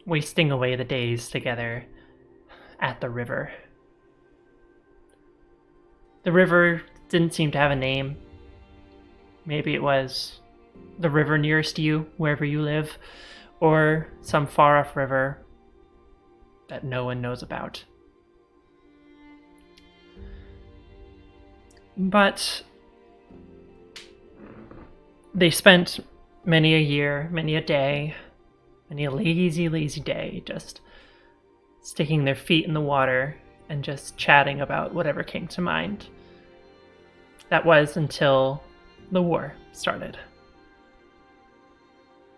wasting away the days together at the river. The river didn't seem to have a name. Maybe it was the river nearest you, wherever you live, or some far-off river that no one knows about. But they spent many a year, many a day, many a lazy, lazy day just sticking their feet in the water and just chatting about whatever came to mind. That was until the war started.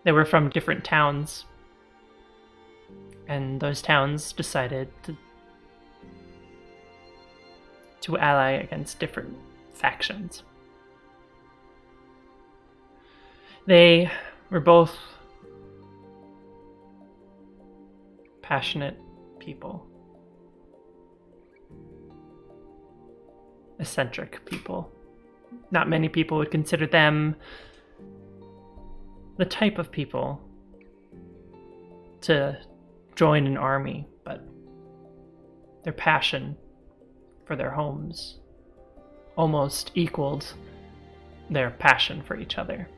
They were from different towns, and those towns decided to ally against different factions. They were both passionate people, eccentric people. Not many people would consider them the type of people to join an army, but their passion for their homes almost equaled their passion for each other.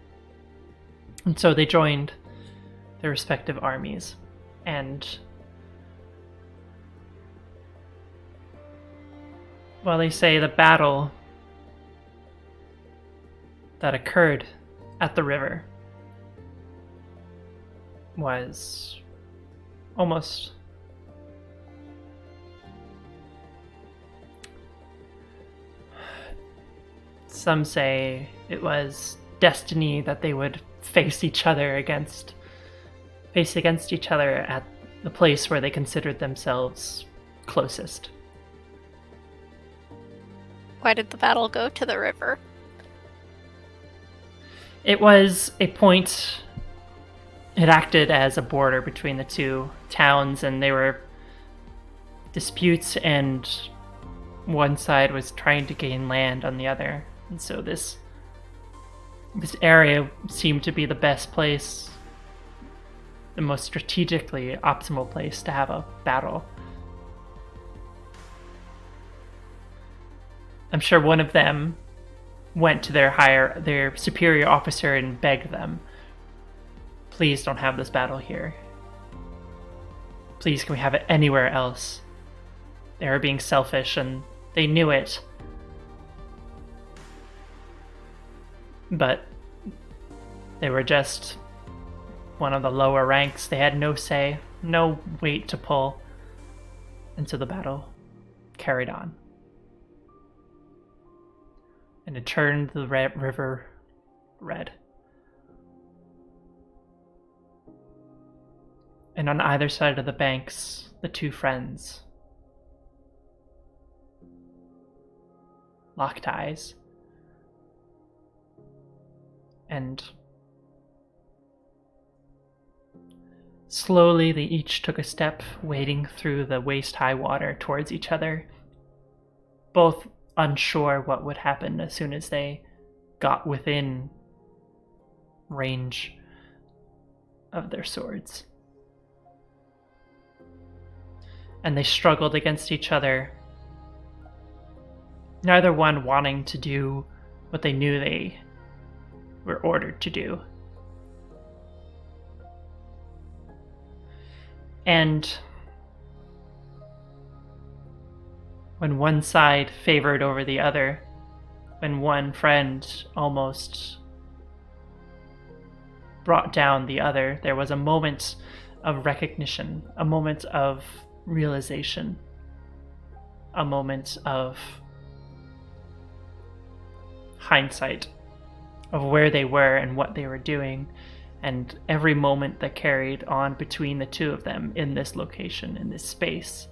And so they joined their respective armies. And well, they say the battle that occurred at the river was almost some say it was destiny that they would face against each other at the place where they considered themselves closest. Why did the battle go to the river? It was a point. It acted as a border between the two towns, and there were disputes, and one side was trying to gain land on the other. And so this area seemed to be the best place, the most strategically optimal place to have a battle. I'm sure one of them went to their superior officer and begged them, please don't have this battle here. Please, can we have it anywhere else? They were being selfish and they knew it. But they were just one of the lower ranks. They had no say, no weight to pull. And so the battle carried on. And it turned the river red. And on either side of the banks, the two friends locked eyes. And slowly they each took a step, wading through the waist-high water towards each other, both unsure what would happen as soon as they got within range of their swords. And they struggled against each other, neither one wanting to do what they knew they were ordered to do. And when one side favored over the other, when one friend almost brought down the other, there was a moment of recognition, a moment of realization, a moment of hindsight of where they were and what they were doing, and every moment that carried on between the two of them in this location, in this space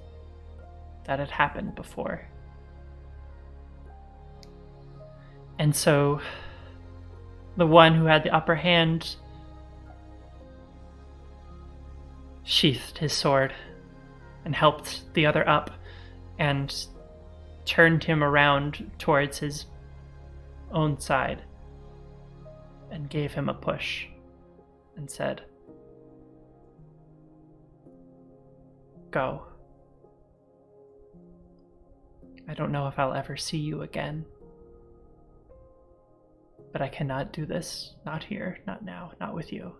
that had happened before. And so the one who had the upper hand sheathed his sword and helped the other up and turned him around towards his own side and gave him a push and said, "Go. I don't know if I'll ever see you again, but I cannot do this. Not here, not now, not with you.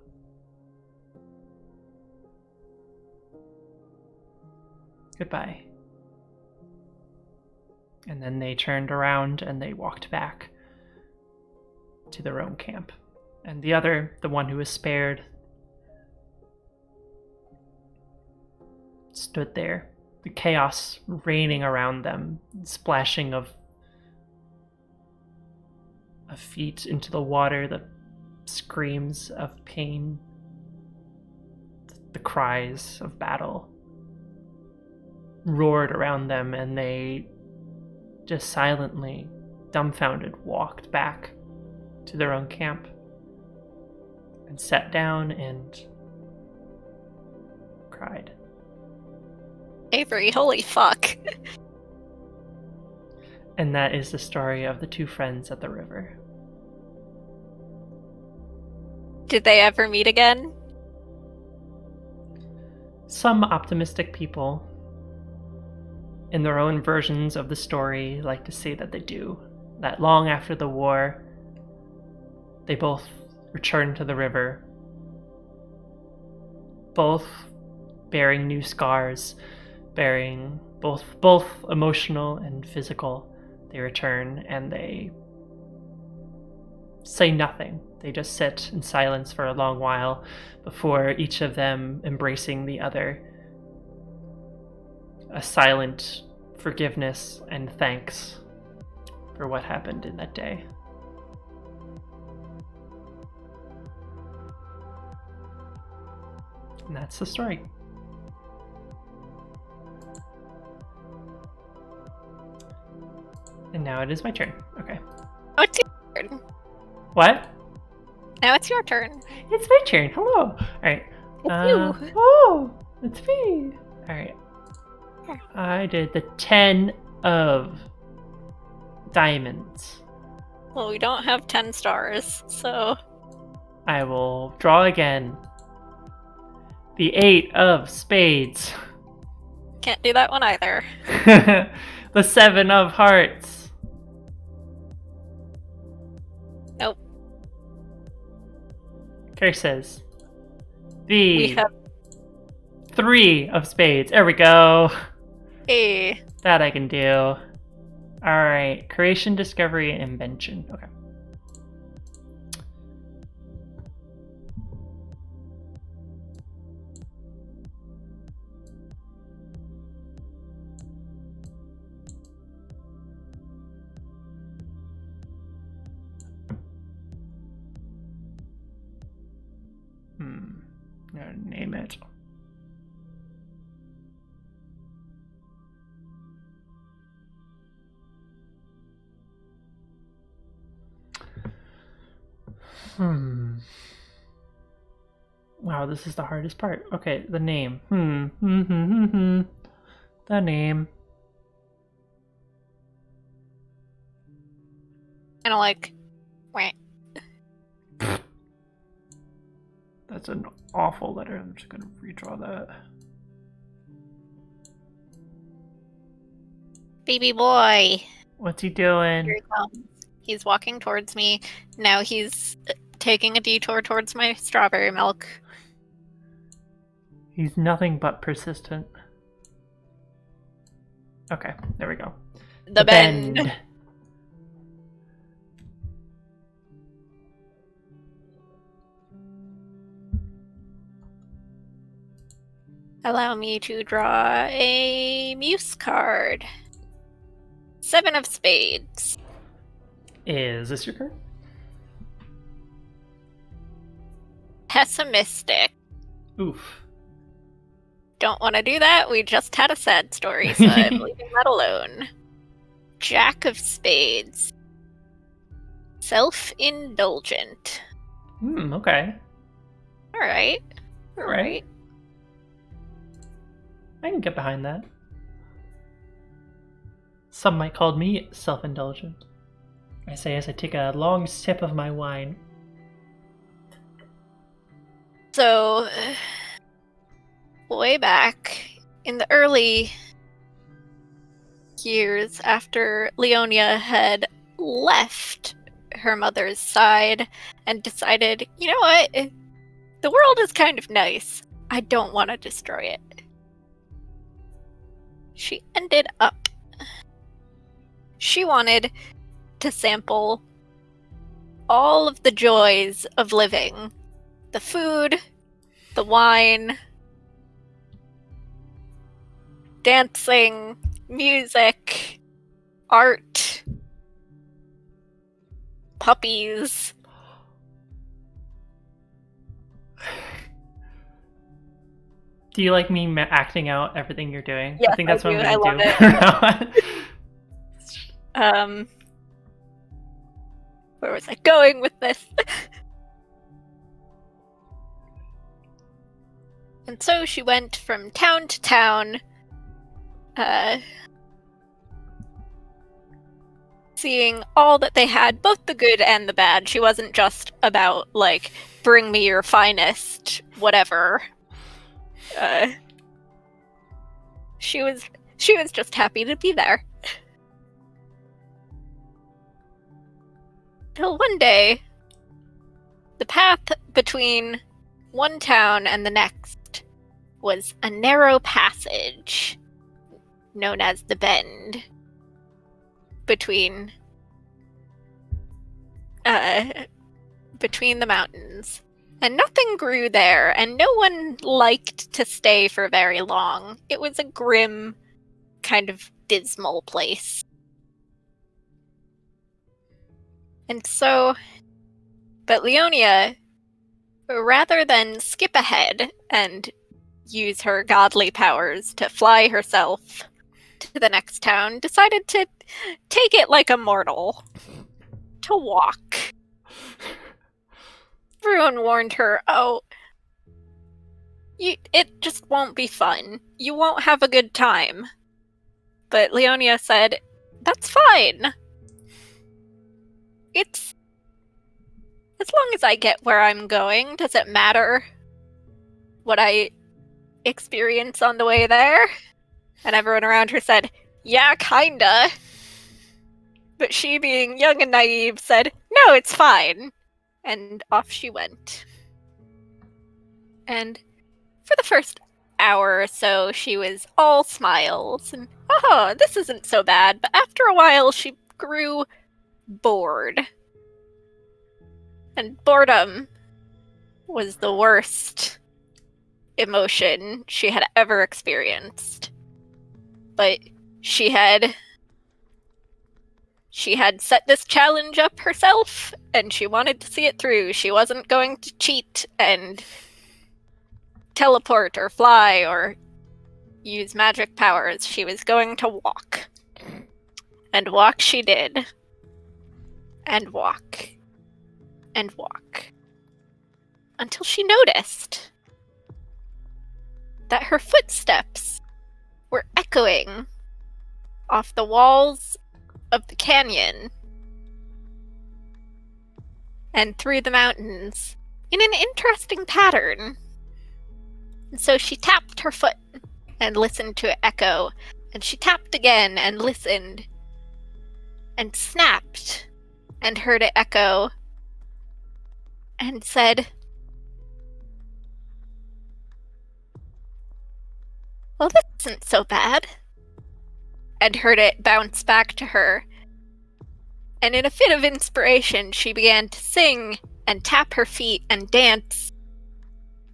Goodbye." And then they turned around and they walked back to their own camp. And the other, the one who was spared, stood there, the chaos raining around them, splashing of feet into the water, the screams of pain, the cries of battle roared around them, and they just silently, dumbfounded, walked back to their own camp and sat down and cried. Avery, holy fuck. And that is the story of the two friends at the river. Did they ever meet again? Some optimistic people, in their own versions of the story, like to say that they do. That long after the war, they both returned to the river, both bearing new scars, bearing both emotional and physical. They return and they say nothing. They just sit in silence for a long while before each of them embracing the other. A silent forgiveness and thanks for what happened in that day. And that's the story. And now it is my turn. Okay. Oh, it's your turn. What? Now it's your turn. It's my turn. Hello. Alright. It's you. Oh, it's me. Alright. I did the 10 of diamonds. Well, we don't have 10 stars, so... I will draw again. The 8 of spades. Can't do that one either. The 7 of hearts. Nope. Curses. We The have 3 of spades. There we go. a... That I can do. Alright. Creation, discovery, and invention. Okay. Gotta name it. Wow, this is the hardest part. Okay, the name. The name. Kind of like... Wah. That's an awful letter. I'm just gonna redraw that. Baby boy. What's he doing? Here he comes. He's walking towards me. Now he's taking a detour towards my strawberry milk. He's nothing but persistent. Okay, there we go. The bend. Allow me to draw a muse card. 7 of spades. Is this your card? Pessimistic. Oof. Don't want to do that. We just had a sad story, so I'm leaving that alone. Jack of spades. Self-indulgent. Okay. Alright. Alright. I can get behind that. Some might call me self-indulgent. I say as I take a long sip of my wine. So, way back in the early years after Leonia had left her mother's side and decided, you know what, the world is kind of nice. I don't want to destroy it. She ended up. She wanted to sample all of the joys of living. The food, the wine, dancing, music, art, puppies. Do you like me acting out everything you're doing? Yes, I think that's what I'm I going to love do. Where was I going with this? And so she went from town to seeing all that they had, both the good and the bad. She wasn't just about, like, bring me your finest, whatever. She was just happy to be there. Till one day, the path between one town and the next was a narrow passage known as the Bend between the mountains. And nothing grew there, and no one liked to stay for very long. It was a grim, kind of dismal place. And so, but Leonia, rather than skip ahead and use her godly powers to fly herself to the next town, decided to take it like a mortal, to walk. Everyone warned her, it just won't be fun. You won't have a good time. But Leonia said, that's fine. It's... as long as I get where I'm going, does it matter what I experience on the way there? And everyone around her said, yeah, kinda. But she, being young and naive, said, no, it's fine. And off she went. And for the first hour or so, she was all smiles, and, oh, this isn't so bad. But after a while, she grew bored. And boredom was the worst emotion she had ever experienced. But she had set this challenge up herself, and she wanted to see it through. She wasn't going to cheat and teleport or fly or use magic powers. She was going to walk. And walk she did. And walk. And walk. Until she noticed that her footsteps were echoing off the walls of the canyon and through the mountains in an interesting pattern. And so she tapped her foot and listened to it echo, and she tapped again and listened and snapped and heard it echo and said, well, this isn't so bad. And heard it bounce back to her. And in a fit of inspiration, she began to sing and tap her feet and dance.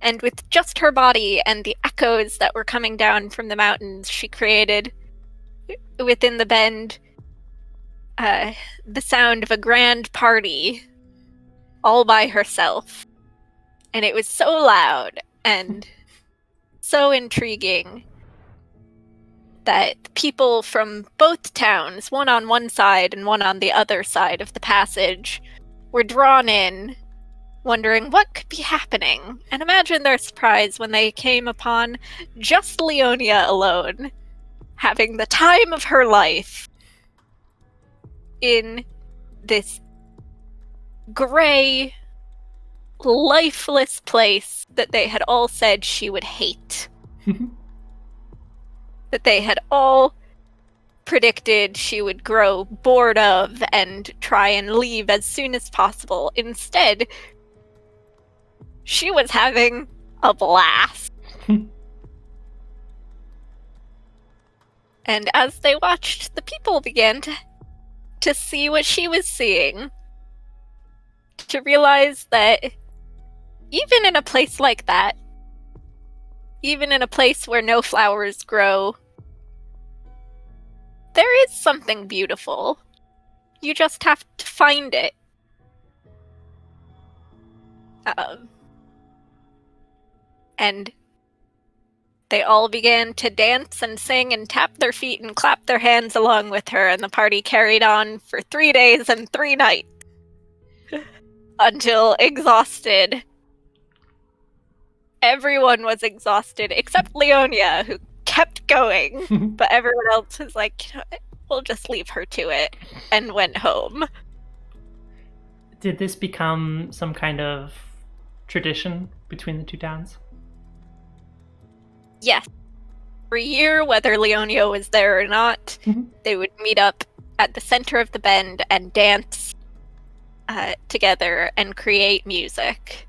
And with just her body and the echoes that were coming down from the mountains, she created, within the Bend, the sound of a grand party all by herself. And it was so loud and so intriguing that people from both towns, one on one side and one on the other side of the passage, were drawn in, wondering what could be happening. And imagine their surprise when they came upon just Leonia alone, having the time of her life in this gray, lifeless place that they had all said she would hate. That they had all predicted she would grow bored of and try and leave as soon as possible. Instead, she was having a blast. And as they watched, the people began to see what she was seeing. To realize that even in a place like that, even in a place where no flowers grow, there is something beautiful. You just have to find it. And they all began to dance and sing and tap their feet and clap their hands along with her, and the party carried on for 3 days and 3 nights. Until exhausted. Everyone was exhausted except Leonia, who kept going. But everyone else was like, we'll just leave her to it, and went home. Did this become some kind of tradition between the two towns? Yes. Every year, whether Leonia was there or not, they would meet up at the center of the bend and dance together and create music.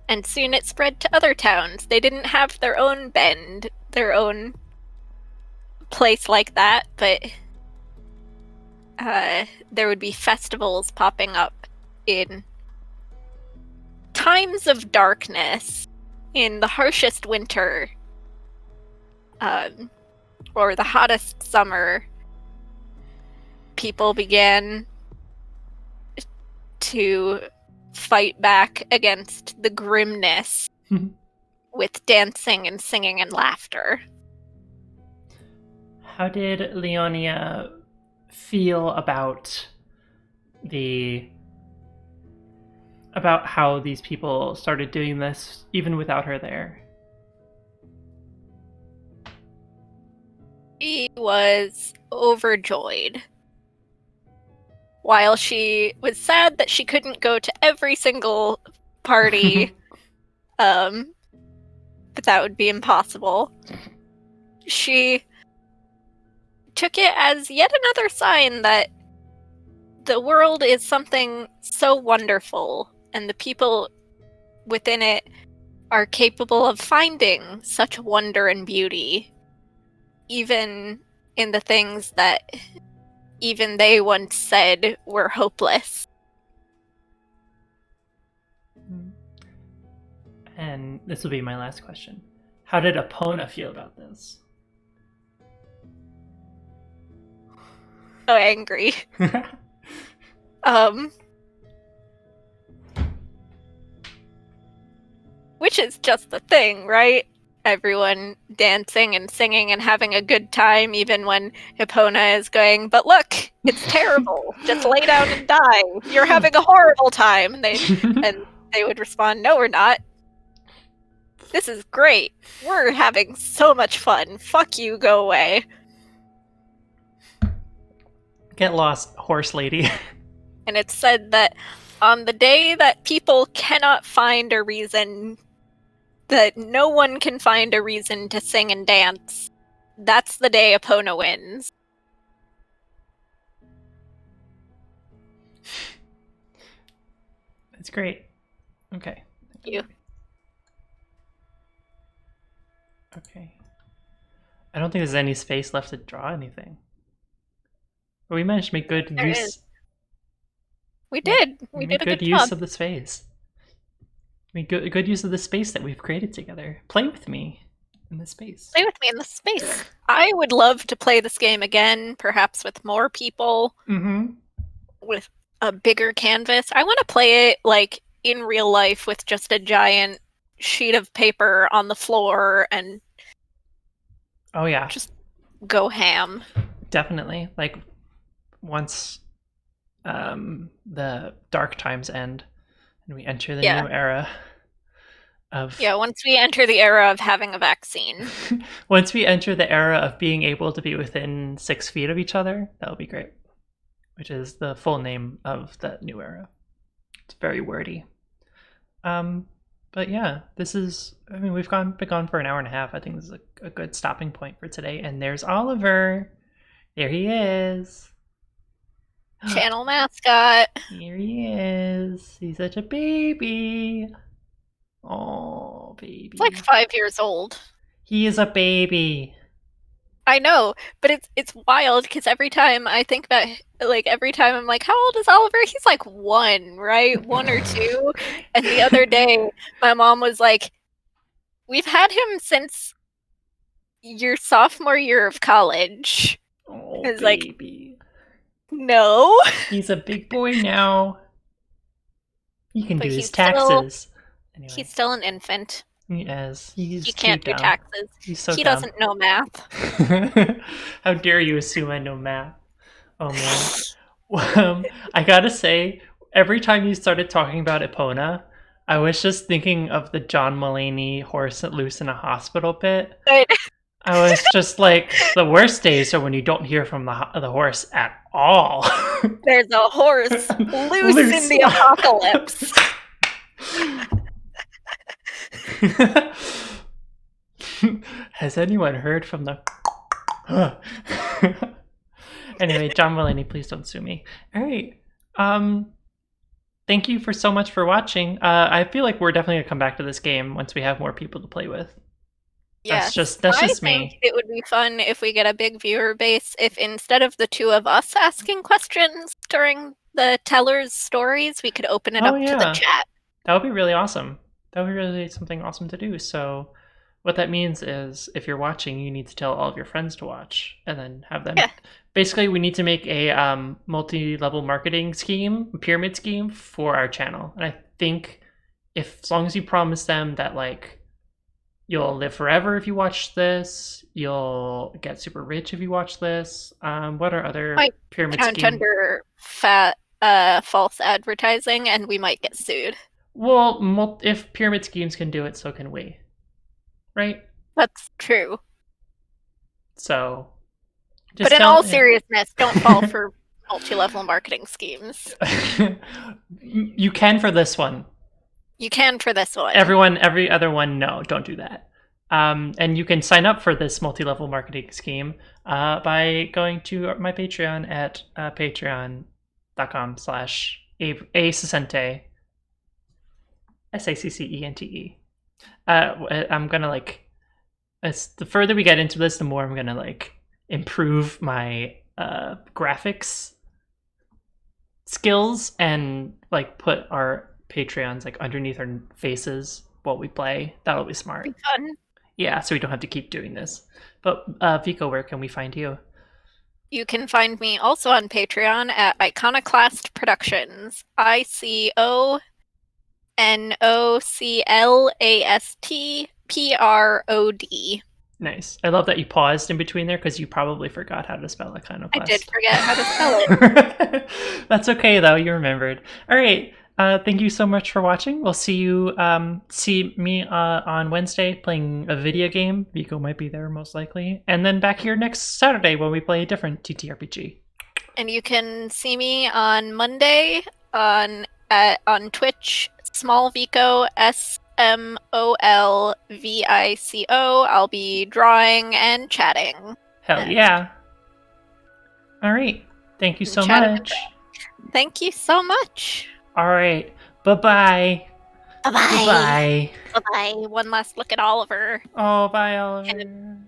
And soon it spread to other towns. They didn't have their own bend, their own place like that, but there would be festivals popping up in times of darkness, in the harshest winter, or the hottest summer. People began to fight back against the grimness with dancing and singing and laughter. How did Leonia feel about how these people started doing this even without her there? She was overjoyed. While she was sad that she couldn't go to every single party, but that would be impossible, she took it as yet another sign that the world is something so wonderful, and the people within it are capable of finding such wonder and beauty, even in the things that even they once said were hopeless. And this will be my last question. How did Epona feel about this? So angry. Which is just the thing, right? Everyone dancing and singing and having a good time, even when Epona is going, but look, it's terrible. Just lay down and die. You're having a horrible time. And they would respond, no, we're not. This is great. We're having so much fun. Fuck you, go away. Get lost, horse lady. And it's said that on the day that people cannot find a reason, that no one can find a reason to sing and dance, that's the day Epona wins. That's great. Okay. Thank you. Okay. I don't think there's any space left to draw anything. But we managed to make good There use. is. We did. We did a good use job of the space. I mean, good use of the space that we've created together. Play with me in the space. Play with me in the space. I would love to play this game again, perhaps with more people, with a bigger canvas. I want to play it like in real life with just a giant sheet of paper on the floor and just go ham. Definitely. Like once the dark times end and we enter the new era of once we enter the era of having a vaccine. Once we enter the era of being able to be within 6 feet of each other, that'll be great. Which is the full name of the new era. It's very wordy. But yeah, this is, I mean, we've been gone for an hour and a half. I think this is a good stopping point for today. And there's Oliver. There he is. Channel mascot. Here he is. He's such a baby. Oh, baby. He's like 5 years old. He is a baby. I know, but it's wild because every time I think about, like, every time I'm like, how old is Oliver? He's like 1, right? 1 or 2. And the other day, my mom was like, we've had him since your sophomore year of college. Oh, I was baby. Like, no. He's a big boy now. He can do his taxes. Anyway. He's still an infant. He is. He can't do taxes. He's so he dumb. Doesn't know math. How dare you assume I know math? Oh man. I gotta say, every time you started talking about Epona, I was just thinking of the John Mulaney horse loose in a hospital bit. I was just like, the worst days are when you don't hear from the horse at all. There's a horse loose in Loose. the apocalypse. Has anyone heard from the... Anyway, John Mulaney, please don't sue me. All right. Thank you for so much for watching. I feel like we're definitely gonna come back to this game once we have more people to play with. Yes. That's I just think me. it would be fun if we get a big viewer base, if instead of the two of us asking questions during the teller's stories, we could open it Oh up to the yeah, chat. that would be really awesome. That would be really something awesome to do. So, what that means is, if you're watching, you need to tell all of your friends to watch, and then have them. Yeah. Basically, we need to make a multi-level marketing scheme, pyramid scheme for our channel. And I think, if as long as you promise them that like you'll live forever if you watch this, you'll get super rich if you watch this. What are other Might pyramid count scheme? under false advertising, and we might get sued. Well, if pyramid schemes can do it, so can we, right? That's true. So, But just in tell. all seriousness, don't fall for multi-level marketing schemes. You can for this one. You can for this one. Every other one, no, don't do that. And you can sign up for this multi-level marketing scheme by going to my Patreon at patreon.com/asacente. SACCENTE. I'm gonna like, as the further we get into this, the more I'm gonna like improve my graphics skills and like put our Patreons like underneath our faces while we play. That'll be smart. Be fun. Yeah, so we don't have to keep doing this. But Vico, where can we find you? You can find me also on Patreon at Iconoclast Productions. ICONOCLASTPROD. Nice. I love that you paused in between there because you probably forgot how to spell I did iconoclast. forget how to spell it. That's okay though. You remembered. All right. Thank you so much for watching. We'll see you. See me on Wednesday playing a video game. Vico might be there most likely, and then back here next Saturday when we play a different TTRPG. And you can see me on Monday on Twitch, Small Vico, SMOLVICO. I'll be drawing and chatting. Hell yeah! All right. Thank you so much. Thank you so much. All right. Bye-bye. Bye-bye. Bye-bye. Bye-bye. One last look at Oliver. Oh, bye, Oliver.